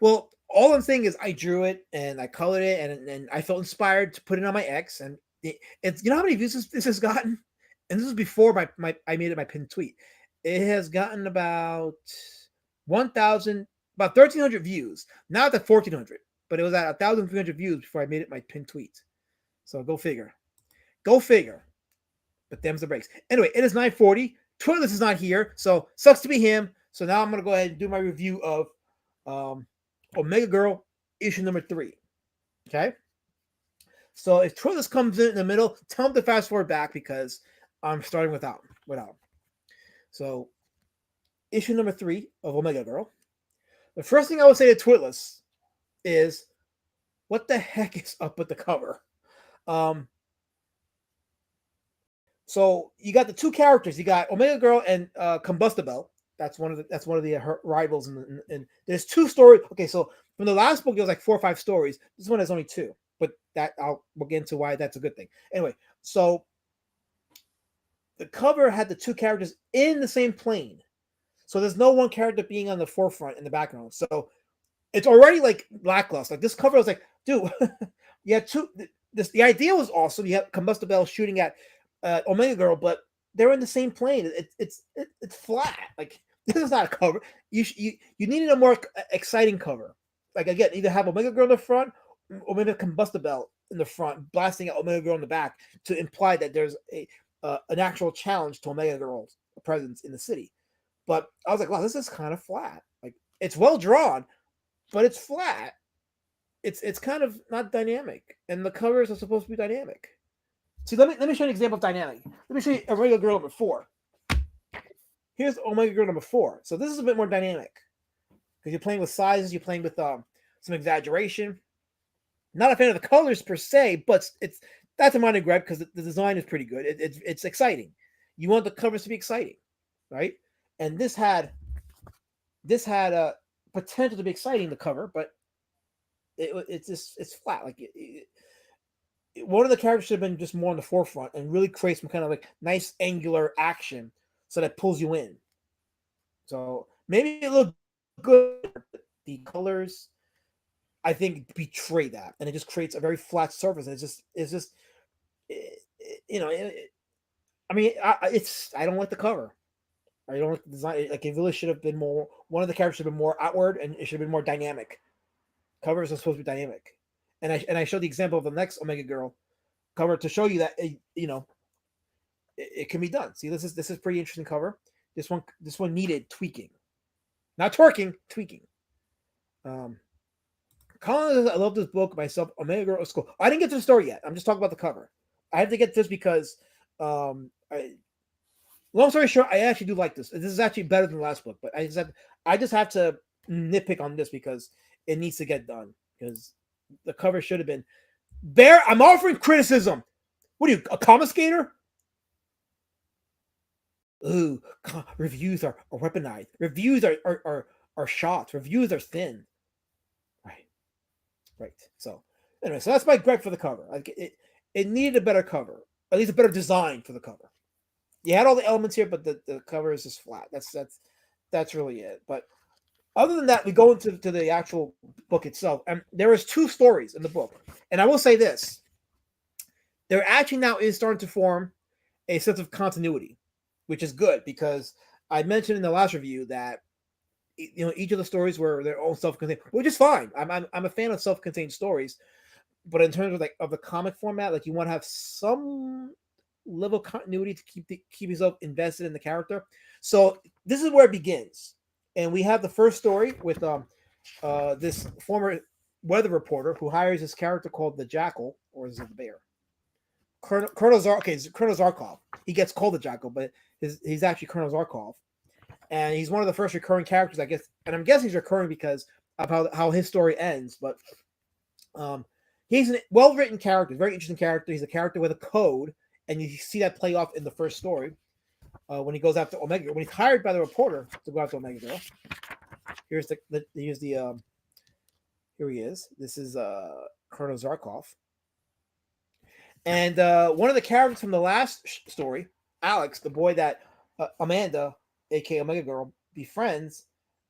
Well, all I'm saying is I drew it and I colored it and I felt inspired to put it on my X. And it's how many views this has gotten? And this was before I made it my pinned tweet. It has gotten about 1,300 views. Now it's at 1,400, but it was at 1,300 views before I made it my pinned tweet. So go figure. But them's the breaks. Anyway, it is 9:40. Twilus is not here, so sucks to be him. So now I'm gonna go ahead and do my review of Omega Girl issue number 3. Okay. So if Twilus comes in the middle, tell him to fast forward back because I'm starting without him. So issue number 3 of Omega Girl. The first thing I would say to Twilus is, what the heck is up with the cover? So you got the 2 characters. You got Omega Girl and Combustibel. That's one of the her rivals. And there's 2 stories. Okay, so from the last book, there was like 4 or 5 stories. This one has only 2, but we'll get into why that's a good thing. Anyway, so the cover had the 2 characters in the same plane. So there's no one character being on the forefront in the background. So it's already like lackluster. Like this cover was like, dude, you had 2. The idea was awesome. You have Combustibel shooting at Omega Girl, but they're in the same plane. It's flat. Like this is not a cover. You needed a more exciting cover. Like again, either have Omega Girl in the front or maybe Combustibel in the front, blasting at Omega Girl in the back to imply that there's an actual challenge to Omega Girl's presence in the city. But I was like, wow, this is kind of flat. Like it's well drawn, but it's flat. It's kind of not dynamic, and the covers are supposed to be dynamic. See, let me show you an example of dynamic. Let me show you Omega Girl number 4. Here's Omega Girl number 4. So this is a bit more dynamic because you're playing with sizes, you're playing with some exaggeration. Not a fan of the colors per se, but that's a minor gripe because the design is pretty good. It's exciting. You want the covers to be exciting, right? And this had a potential to be exciting, the cover, but it's flat. Like one of the characters should have been just more on the forefront and really create some kind of like nice angular action so that pulls you in. So maybe it looked good. The colors, I think, betray that, and it just creates a very flat surface. And it's just I mean, I don't like the cover. I don't like the design. Like it really should have been more. One of the characters should have been more outward, and it should have been more dynamic. Covers are supposed to be dynamic, and I showed the example of the next Omega Girl cover to show you that it can be done. See, this is pretty interesting cover. This one needed tweaking, not twerking, tweaking. Colin, I love this book myself. Omega Girl is cool. I didn't get to the story yet. I'm just talking about the cover. I have to get this because, long story short, I actually do like this. This is actually better than the last book, but I just have to nitpick on this because it needs to get done. Because the cover should have been Bear. I'm offering criticism. What are you, a confiscator? Ooh, reviews are weaponized. Reviews are shots. Reviews are thin. Right. So anyway, so that's my gripe for the cover. Like it needed a better cover, at least a better design for the cover. You had all the elements here, but the cover is just flat. That's really it. But other than that, we go into the actual book itself, and there is 2 stories in the book. And I will say this: there actually now is starting to form a sense of continuity, which is good because I mentioned in the last review that each of the stories were their own self-contained, which is fine. I'm a fan of self-contained stories, but in terms of of the comic format, like you want to have some level of continuity to keep yourself invested in the character. So this is where it begins, and we have the first story with this former weather reporter who hires this character called the Jackal, or is it the Bear? Colonel Zarkov. He gets called the Jackal, but he's actually Colonel Zarkov. And he's one of the first recurring characters, I guess. And I'm guessing he's recurring because of how his story ends. But he's a well-written character, very interesting character. He's a character with a code, and you see that play off in the first story when he goes after Omega Girl. When he's hired by the reporter to go after Omega Girl. Here he is. This is Colonel Zarkov. And one of the characters from the last story, Alex, the boy that Amanda, aka Omega Girl, befriends,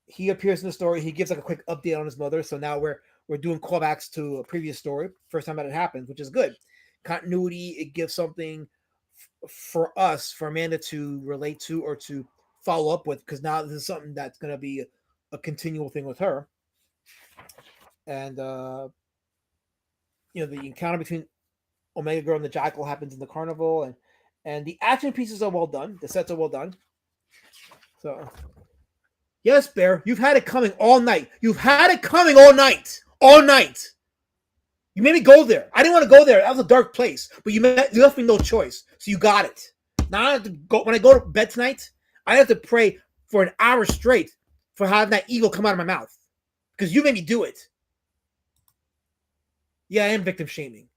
he appears in the story. He gives like a quick update on his mother. So now we're doing callbacks to a previous story, first time that it happens, which is good. Continuity, it gives something for us, for Amanda to relate to or to follow up with, because now this is something that's going to be a continual thing with her. And the encounter between Omega Girl and the Jackal happens in the carnival, and the action pieces are well done. The sets are well done. So, yes, Bear, you've had it coming all night. You've had it coming all night. All night. You made me go there. I didn't want to go there. That was a dark place. But you left me no choice. So you got it. Now I have to go. When I go to bed tonight, I have to pray for an hour straight for having that evil come out of my mouth. Because you made me do it. Yeah, I am victim shaming.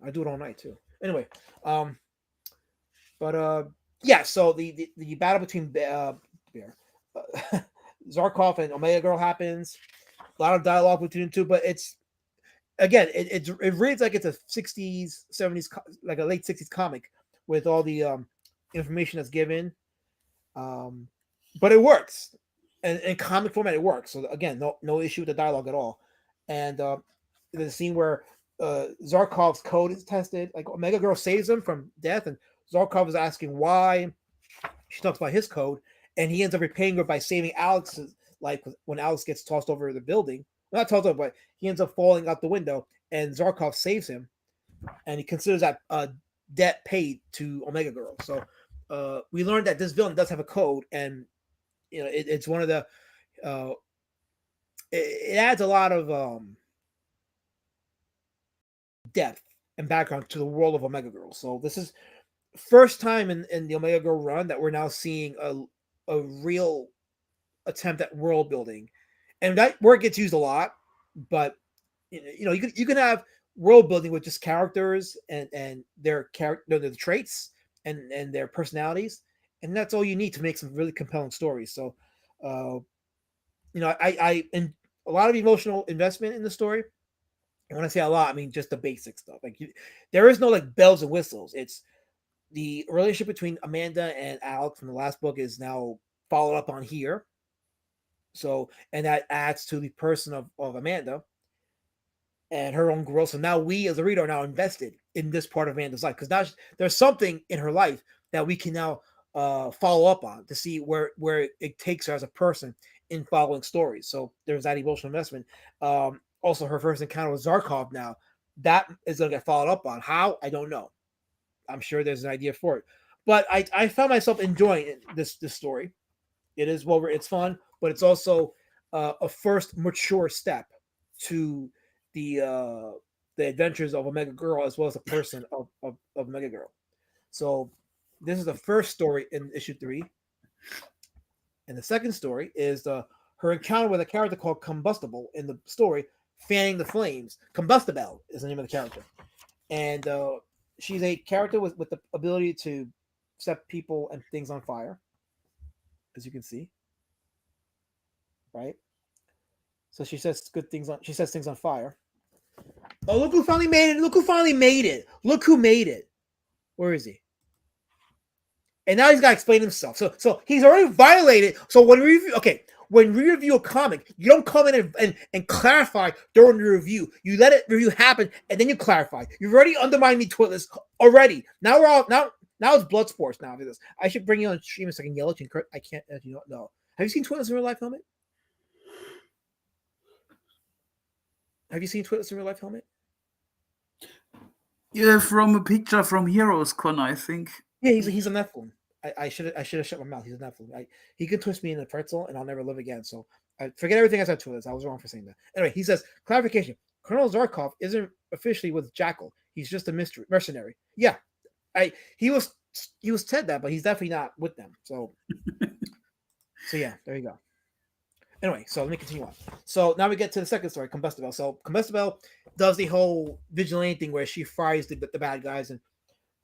I do it all night too. Anyway, yeah. So the battle between Zarkov and Omega Girl happens. A lot of dialogue between the two, but it's again, it reads like it's a 60s, 70s, like a late 60s comic with all the information that's given. But it works, and in comic format, it works. So again, no issue with the dialogue at all. And the scene where Zarkov's code is tested, like Omega Girl saves him from death, and Zarkov is asking why. She talks about his code, and he ends up repaying her by saving Alex's life when Alex gets tossed over the building. Well, not tossed over, but he ends up falling out the window, and Zarkov saves him, and he considers that debt paid to Omega Girl. So we learned that this villain does have a code, and it's one of the it adds a lot of depth and background to the world of Omega Girl. So this is first time in the Omega Girl run that we're now seeing a real attempt at world building, and that word gets used a lot. But you can have world building with just characters and their traits and their personalities, and that's all you need to make some really compelling stories. So, I and a lot of emotional investment in the story. And when I say a lot, I mean just the basic stuff. Like there is no like bells and whistles. It's the relationship between Amanda and Alex from the last book is now followed up on here. So, and that adds to the person of Amanda and her own growth. So now we as a reader are now invested in this part of Amanda's life, because now there's something in her life that we can now follow up on to see where it takes her as a person in following stories. So there's that emotional investment. Also, her first encounter with Zarkov now, that is going to get followed up on. How? I don't know. I'm sure there's an idea for it. But I found myself enjoying this story. It is it's fun, but it's also a first mature step to the adventures of Omega Girl as well as the person of Omega Girl. So this is the first story in issue 3. And the second story is her encounter with a character called Combustible in the story, Fanning the Flames. Combustible is the name of the character. And she's a character with the ability to set people and things on fire, as you can see. Right? So she says things on fire. Oh, look who finally made it. Look who finally made it. Look who made it. Where is he? And now he's got to explain himself. So he's already violated. So when we review a comic, you don't come in and clarify during the review. You let it review happen and then you clarify. You've already undermined me, Twitless, already. Now we're all now it's blood sports now after this. I should bring you on stream so I can yell at you. I can't, as you don't know. Have you seen Twitless in real life, Helmet? Have you seen Twitless in real life, Helmet? Yeah, from a picture from Heroes Con, I think. Yeah, he's a Nephilim. I should have shut my mouth. He's a Nephilim. He could twist me in a pretzel, and I'll never live again. So I forget everything I said to us. I was wrong for saying that. Anyway, he says clarification: Colonel Zarkov isn't officially with Jackal. He's just a mercenary. Yeah, he was said that, but he's definitely not with them. So yeah, there you go. Anyway, so let me continue on. So now we get to the second story, Combustible. So Combustible does the whole vigilante thing where she fries the bad guys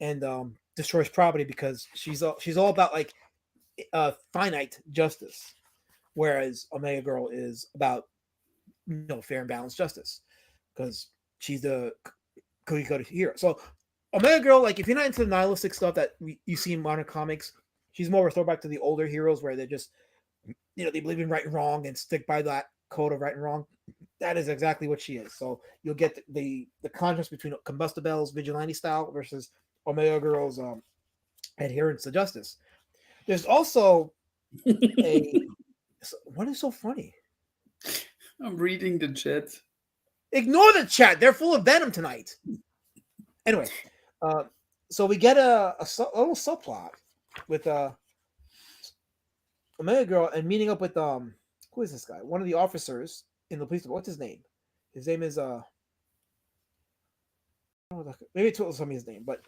and destroys property because she's all about like finite justice, whereas Omega Girl is about fair and balanced justice because she's the cookie cutter hero. So Omega Girl, like if you're not into the nihilistic stuff that you see in modern comics, she's more of a throwback to the older heroes where they're just they believe in right and wrong and stick by that code of right and wrong. That is exactly what she is. So you'll get the contrast between Combustible's vigilante style versus Omega Girl's adherence to justice. There's also what is so funny? I'm reading the chat. Ignore the chat. They're full of venom tonight. Anyway, so we get a little subplot with Omega Girl and meeting up with who is this guy? One of the officers in the police department. What's his name? His name is maybe Twitter told me his name, but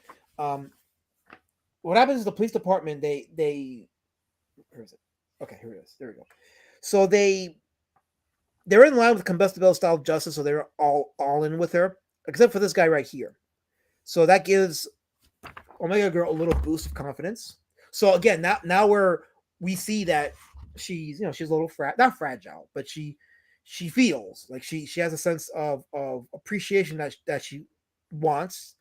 what happens is the police department they where is it? Okay, here it is. There we go. So they're in line with Combustible style justice, so they're all in with her, except for this guy right here. So that gives Omega Girl a little boost of confidence. So again, now we see that she's she's a little not fragile, but she feels like she has a sense of appreciation that she wants.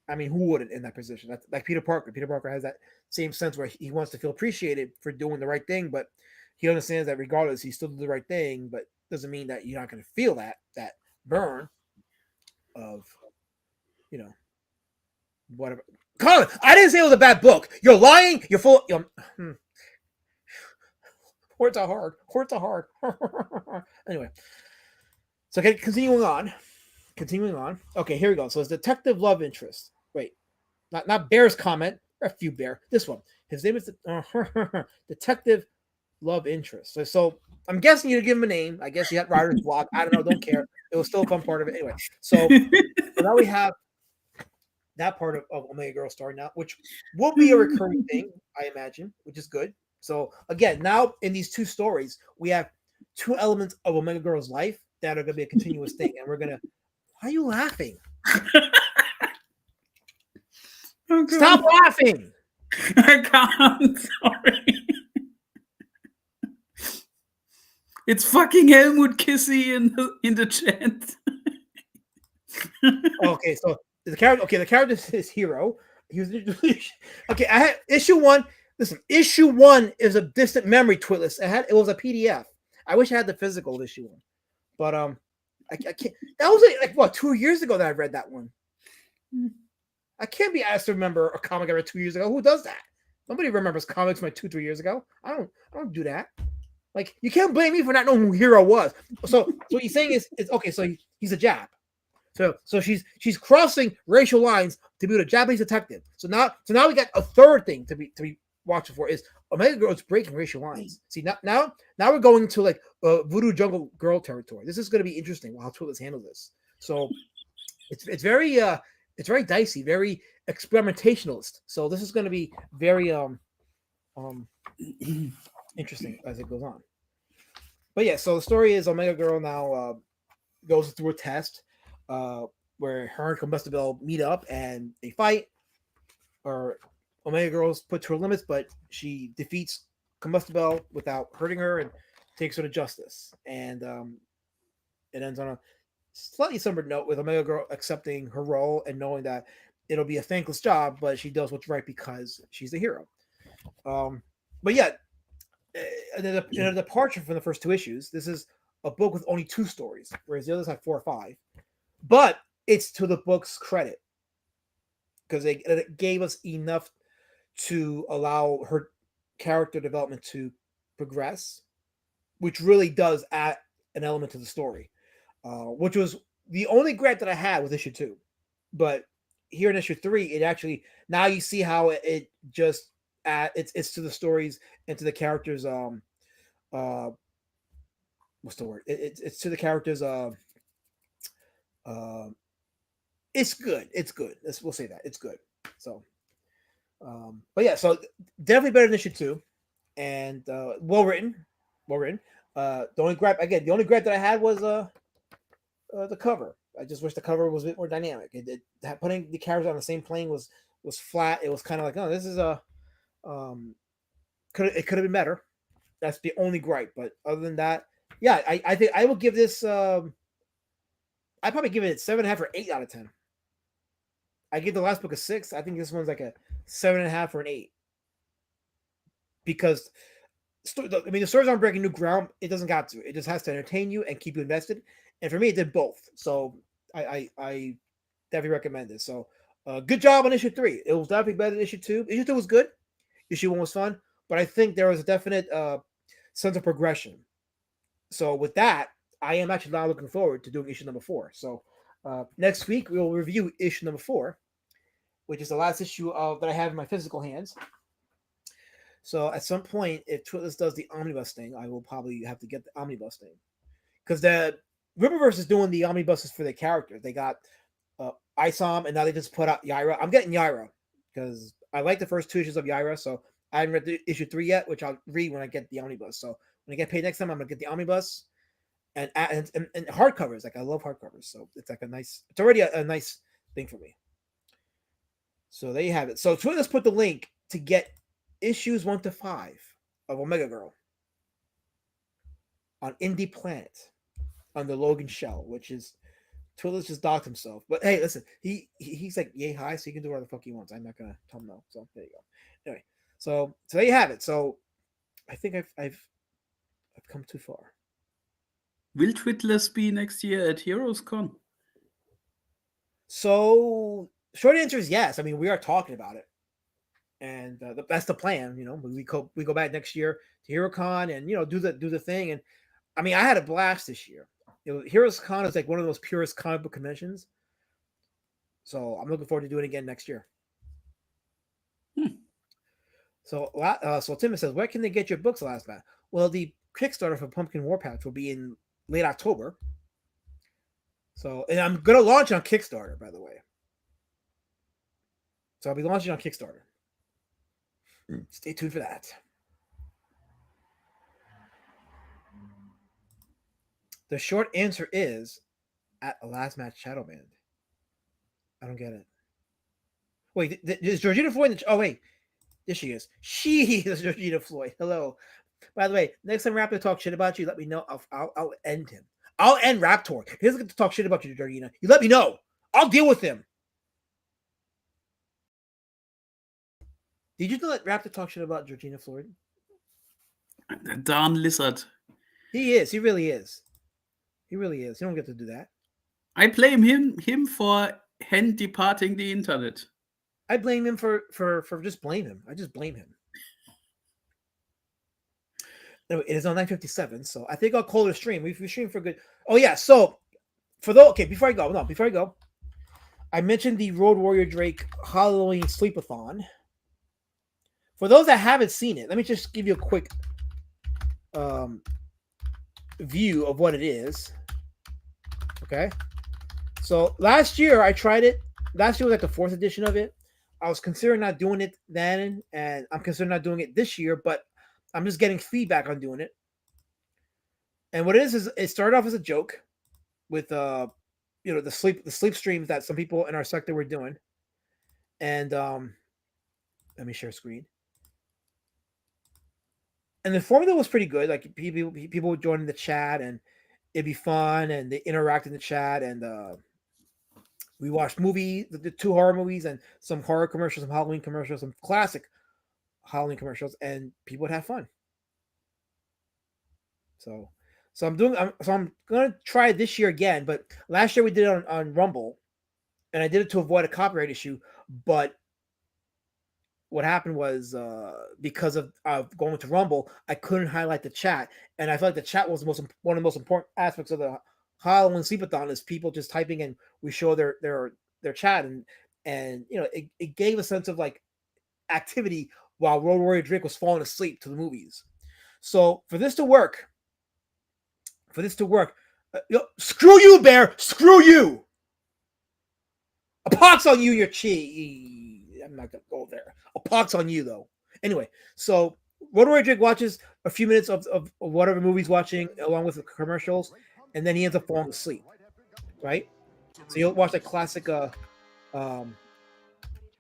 I mean, who wouldn't in that position? That's like Peter Parker. Peter Parker has that same sense where he wants to feel appreciated for doing the right thing, but he understands that regardless, he still did the right thing, but doesn't mean that you're not going to feel that burn of whatever. Colin, I didn't say it was a bad book. You're lying. You're full. Words are hard. Words are hard. Anyway, so okay, continuing on. Okay, here we go. So it's detective love interest. Wait, not Bear's comment. F you, Bear. This one. His name is detective love interest. So I'm guessing you to give him a name. I guess you had writer's block. I don't know. Don't care. It was still a fun part of it anyway. So now we have that part of Omega Girl story now, which will be a recurring thing, I imagine, which is good. So again, now in these two stories, we have two elements of Omega Girl's life that are going to be a continuous thing, and we're gonna. Why are you laughing? Okay. Stop laughing! I can't. Sorry. It's fucking Helmut Kissy in the chat. Okay, so the character. Okay, the character is Hero. He was okay. I had issue 1. Listen, issue 1 is a distant memory, Twitless. It was a PDF. I wish I had the physical issue 1, but I can't. That was like what 2 years ago that I read that one. I can't be asked to remember a comic I read 2 years ago. Who does that? Nobody remembers comics from like 2-3 years ago. I don't do that. Like you can't blame me for not knowing who Hero was. So what he's saying is okay. So he's a Jap. So she's crossing racial lines to be a Japanese detective. So now we got a third thing to be watching for is Omega Girl is breaking racial lines. See, now we're going to like Voodoo Jungle Girl territory. This is going to be interesting how Twitless handle this. So it's very dicey, very experimentationalist. So this is going to be very interesting as it goes on. But yeah, so the story is Omega Girl now goes through a test where her and Combustible meet up and they fight. Or Omega Girl's put to her limits, but she defeats Combustible without hurting her and takes her to justice. And it ends on a slightly somber note with Omega Girl accepting her role and knowing that it'll be a thankless job, but she does what's right because she's the hero. But yeah, in a departure from the first 2 issues, this is a book with only 2 stories, whereas the others have 4 or 5. But it's to the book's credit because it gave us enough to allow her character development to progress, which really does add an element to the story, which was the only gripe that I had with issue 2. But here in issue 3, it actually, now you see how it just it's to the stories and to the characters. What's the word? It's to the characters. It's good. It's good. We'll say that it's good. So, but yeah, so definitely better than issue 2, and well written. The only gripe that I had was the cover. I just wish the cover was a bit more dynamic. Putting the characters on the same plane was flat. It was kind of like, oh, this is it could have been better. That's the only gripe. But other than that, yeah, I think I will give this. I'd probably give it 7.5 or 8 out of 10. I give the last book a 6. I think this one's like a 7.5 or an 8 because the stories aren't breaking new ground. It doesn't got to. It just has to entertain you and keep you invested. And for me, it did both. So I definitely recommend this. So good job on issue 3. It was definitely better than issue 2. Issue 2 was good. Issue 1 was fun, but I think there was a definite sense of progression. So with that, I am actually now looking forward to doing issue number 4. So next week we will review issue number 4, which is the last issue that I have in my physical hands. So at some point, if Twitless does the omnibus thing, I will probably have to get the omnibus thing because the Riververse is doing the omnibuses for their characters. They got Isom, and now they just put out Yaira. I'm getting Yaira because I like the first 2 issues of Yaira. So I haven't read issue 3 yet, which I'll read when I get the omnibus. So when I get paid next time, I'm gonna get the omnibus. And hardcovers, like I love hardcovers, so it's like it's already a nice thing for me. So there you have it. So Twitless put the link to get issues 1 to 5 of Omega Girl on Indie Planet under Logan Shell, which is Twitless just docked himself. But hey, listen, he's like yay high, so he can do whatever the fuck he wants. I'm not gonna tell him no. So there you go. Anyway, so there you have it. So I think I've come too far. Will Twitless be next year at Heroes Con? So, short answer is yes. I mean, we are talking about it, and that's the plan. We go back next year to HeroCon and do the thing. And I mean, I had a blast this year. Heroes Con is like one of the most purest comic book conventions. So I'm looking forward to doing it again next year. So Tim says, where can they get your books, Last Man? Well, the Kickstarter for Pumpkin Warpatch will be in late October. So, and I'm going to launch on Kickstarter, by the way. So I'll be launching on Kickstarter. Stay tuned for that. The short answer is at a last match shadow band. I don't get it. Wait, is Georgina Floyd? Oh, wait. There she is. She is Georgina Floyd. Hello. By the way, next time Raptor talks shit about you, let me know. I'll end him. I'll end Raptor. He doesn't get to talk shit about you, Georgina. You let me know. I'll deal with him. Did you let Raptor talk shit about Georgina Floyd? The darn lizard. He is. He really is. He really is. You don't get to do that. I blame him for hen departing the internet. I blame him for just blame him. I just blame him. Anyway, it is on 9:57, so I think I'll call it a stream. We stream for good. Oh yeah, so before I go, I mentioned the Road Warrior Drake Halloween Sleepathon, For those that haven't seen it, let me just give you a quick view of what it is. Okay. So last year I tried it. Last year was like the 4th edition of it. I was considering not doing it then, and I'm considering not doing it this year, but I'm just getting feedback on doing it. And what it is it started off as a joke with the sleep streams that some people in our sector were doing. And let me share screen. And the formula was pretty good. Like people would join in the chat, and it'd be fun, and they interact in the chat, and we watched movies, the 2 horror movies, and some horror commercials, some Halloween commercials, some classic Halloween commercials, and people would have fun. So I'm gonna try it this year again. But last year we did it on Rumble, and I did it to avoid a copyright issue. But what happened was because of going to Rumble, I couldn't highlight the chat, and I felt like the chat was one of the most important aspects of the Halloween Sleepathon is people just typing in. We show their chat, and it gave a sense of like activity while Road Warrior Drake was falling asleep to the movies. So for this to work, screw you, Bear, screw you. A pox on you, your chi. I'm not gonna go there. A pox on you though. Anyway, so Road Warrior Drake watches a few minutes of whatever movie he's watching along with the commercials, and then he ends up falling asleep. Right? So you'll watch like classic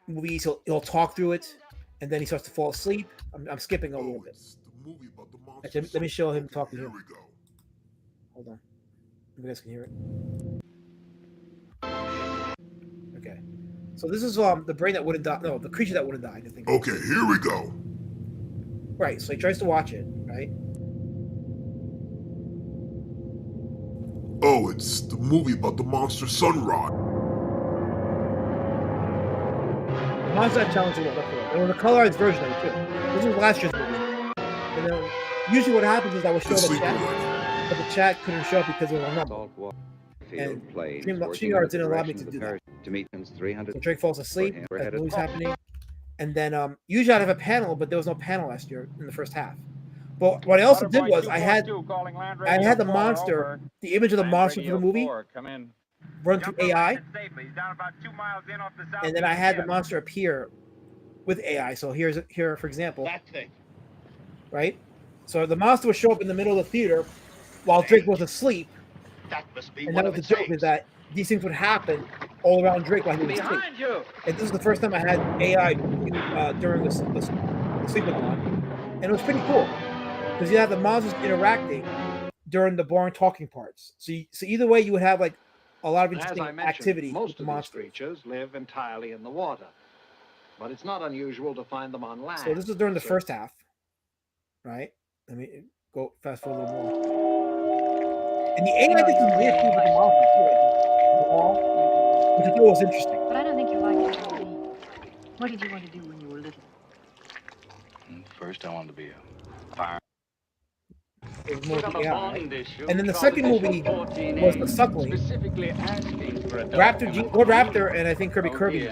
movies. He'll talk through it, and then he starts to fall asleep. I'm skipping a little bit. Actually, let me show him talking here. Hold on. You guys can hear it. Okay. So this is the brain that wouldn't die. No, the creature that wouldn't die. I think. Okay, here we go. Right. So he tries to watch it. Right. Oh, it's the movie about the monster Sunrod. The monster that challenged the world. It was a colorized version of it too. This was last year's movie. And then usually what happens is I will show the chat, but the chat couldn't show up because it was on Rumble. And StreamYard didn't allow me to do that. So Drake falls asleep as the movie's happening. And then usually I'd have a panel, but there was no panel last year in the first half. But what I also did was I had the monster, the image of the monster for the movie run through AI. And then I had the monster appear with AI. So here, for example, right? So the monster would show up in the middle of the theater while Drake was asleep. And that was the joke, is that these things would happen all around Drake while he was asleep. And this is the first time I had AI during the sleepathon. And it was pretty cool. Because you have the monsters interacting during the boring talking parts. So either way, you would have like a lot of interesting activity with the monsters. Creatures live entirely in the water, but it's not unusual to find them on land. So this is during the first half, right? Let me go fast forward a little more. And the AI did some weird things with the monsters too, which I thought was interesting. But I don't think you like it already. What did you want to do when you were little? First, I wanted to be a fire. It was more the AI. And then the second movie was The Suckling. Raptor and I think Kirby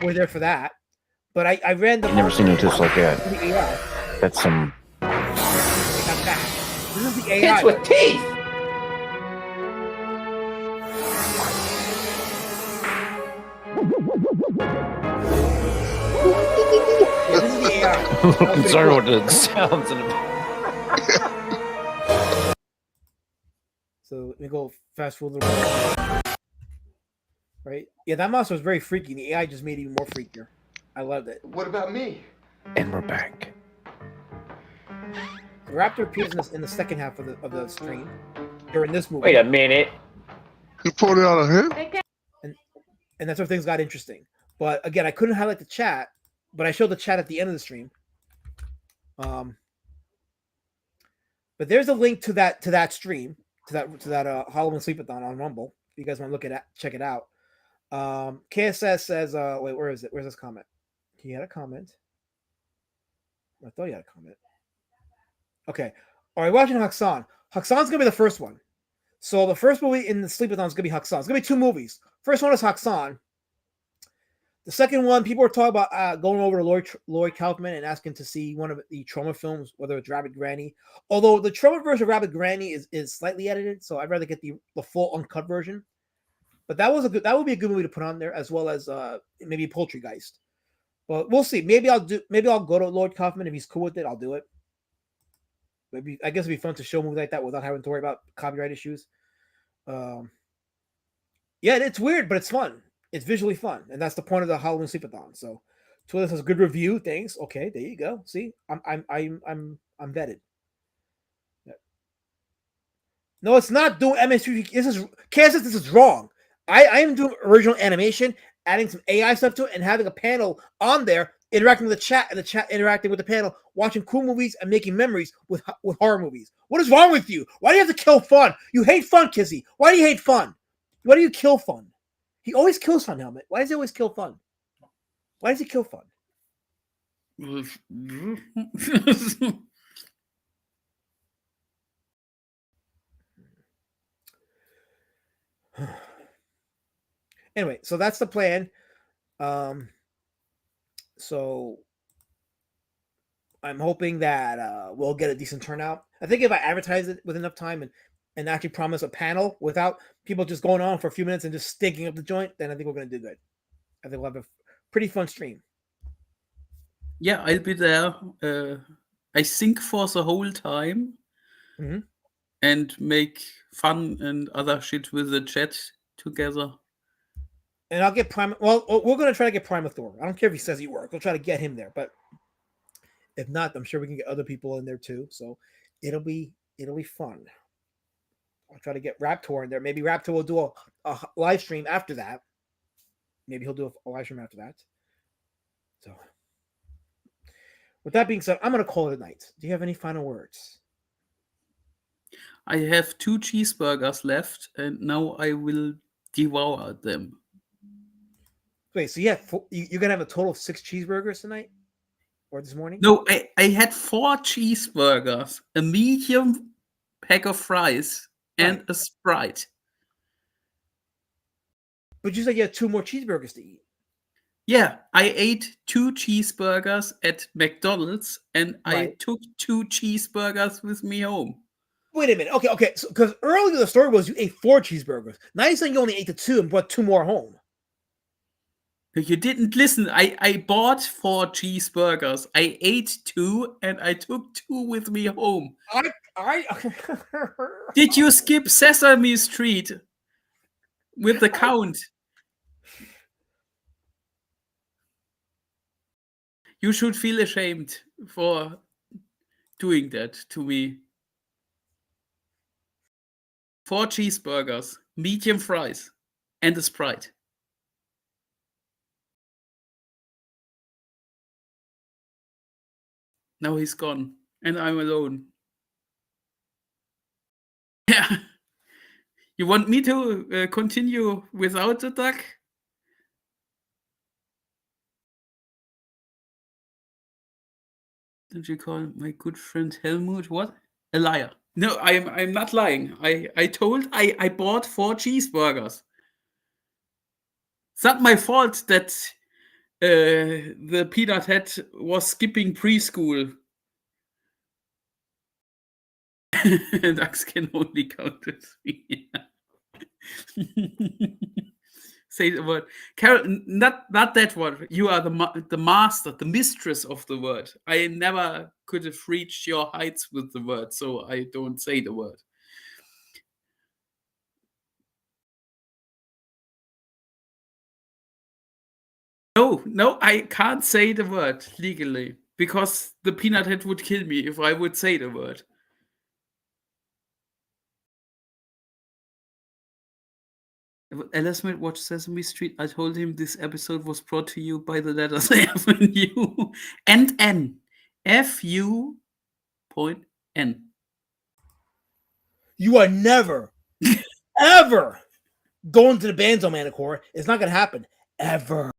were there for that. But I ran the. I've never seen it just like that. The AI. That's some. This is the AI. Kids with teeth. Yeah, this is the AI. Sorry what the sounds in it. So let me go fast forward a little bit. Right? Yeah, that monster was very freaky. The AI just made it even more freakier. I loved it. What about me? And we're back. The Raptor appears in the second half of the stream during this movie. Wait a minute. You pulled it out of him? And that's where things got interesting. But again, I couldn't highlight the chat, but I showed the chat at the end of the stream. But there's a link to that stream, to that Halloween Sleepathon on Rumble. If you guys want to check it out. KSS says, wait, where is it? Where's this comment? He had a comment. I thought he had a comment. Okay. All right, watching Haxan. Haxan's gonna be the first one. So the first movie in the Sleepathon is gonna be Haxan. It's gonna be 2 movies. First one is Haxan. The second one, people are talking about going over to Lloyd Kaufman and asking to see one of the Trauma films, whether it's Rabbit Granny. Although the Trauma version of Rabbit Granny is slightly edited, so I'd rather get the full uncut version. But that would be a good movie to put on there, as well as maybe Poultrygeist. But we'll see. Maybe I'll go to Lloyd Kaufman if he's cool with it. I'll do it. Maybe I guess it'd be fun to show a movie like that without having to worry about copyright issues. Yeah, it's weird, but it's fun. It's visually fun, and that's the point of the Halloween Sleepathon. So, Twitter says good review. Thanks. Okay, there you go. See, I'm vetted. Yeah. No, it's not doing MS3. This is Kansas. This is wrong. I am doing original animation, adding some AI stuff to it, and having a panel on there interacting with the chat, and the chat interacting with the panel, watching cool movies and making memories with horror movies. What is wrong with you? Why do you have to kill fun? You hate fun, Kizzy. Why do you hate fun? Why do you kill fun? He always kills fun, Helmet. Why does he always kill fun? Why does he kill fun? Anyway, so that's the plan. So I'm hoping that we'll get a decent turnout. I think if I advertise it with enough time and actually promise a panel without people just going on for a few minutes and just stinking up the joint, then I think we're going to do good. I think we'll have a pretty fun stream. Yeah, I'll be there. I think for the whole time, and make fun and other shit with the chat together. And I'll get Prime. Well, we're going to try to get Primathor. I don't care if he says he works. We'll try to get him there. But if not, I'm sure we can get other people in there too. So it'll be fun. I'll try to get Raptor in there. Maybe Raptor will do a live stream after that. Maybe he'll do a live stream after that. So with that being said, I'm going to call it a night. Do you have any final words? I have 2 cheeseburgers left, and now I will devour them. Wait, so you're going to have a total of 6 cheeseburgers tonight? Or this morning? No, I had 4 cheeseburgers, a medium pack of fries, and a Sprite. But you said you had 2 more cheeseburgers to eat. Yeah, I ate 2 cheeseburgers at McDonald's, and I took 2 cheeseburgers with me home. Wait a minute. Okay. So, because earlier the story was you ate 4 cheeseburgers. Now you're saying you only ate the 2 and brought 2 more home. You didn't listen. I bought 4 cheeseburgers. I ate 2, and I took 2 with me home. Did you skip Sesame Street with the count? You should feel ashamed for doing that to me. 4 cheeseburgers, medium fries, and a Sprite. Now he's gone, and I'm alone. Yeah. You want me to continue without the duck? Did you call my good friend Helmut what? A liar. No, I'm not lying. I told I bought 4 cheeseburgers. It's not my fault that the peanut head was skipping preschool. Ducks can only count to 3. Say the word, Carol. Not that word. You are the master, the mistress of the word. I never could have reached your heights with the word, so I don't say the word. No, I can't say the word legally because the peanut head would kill me if I would say the word. Ella Smith watched Sesame Street. I told him this episode was brought to you by the letters F and U and N. FU.N. You are never, ever going to the Banzo Manicore. It's not going to happen. Ever.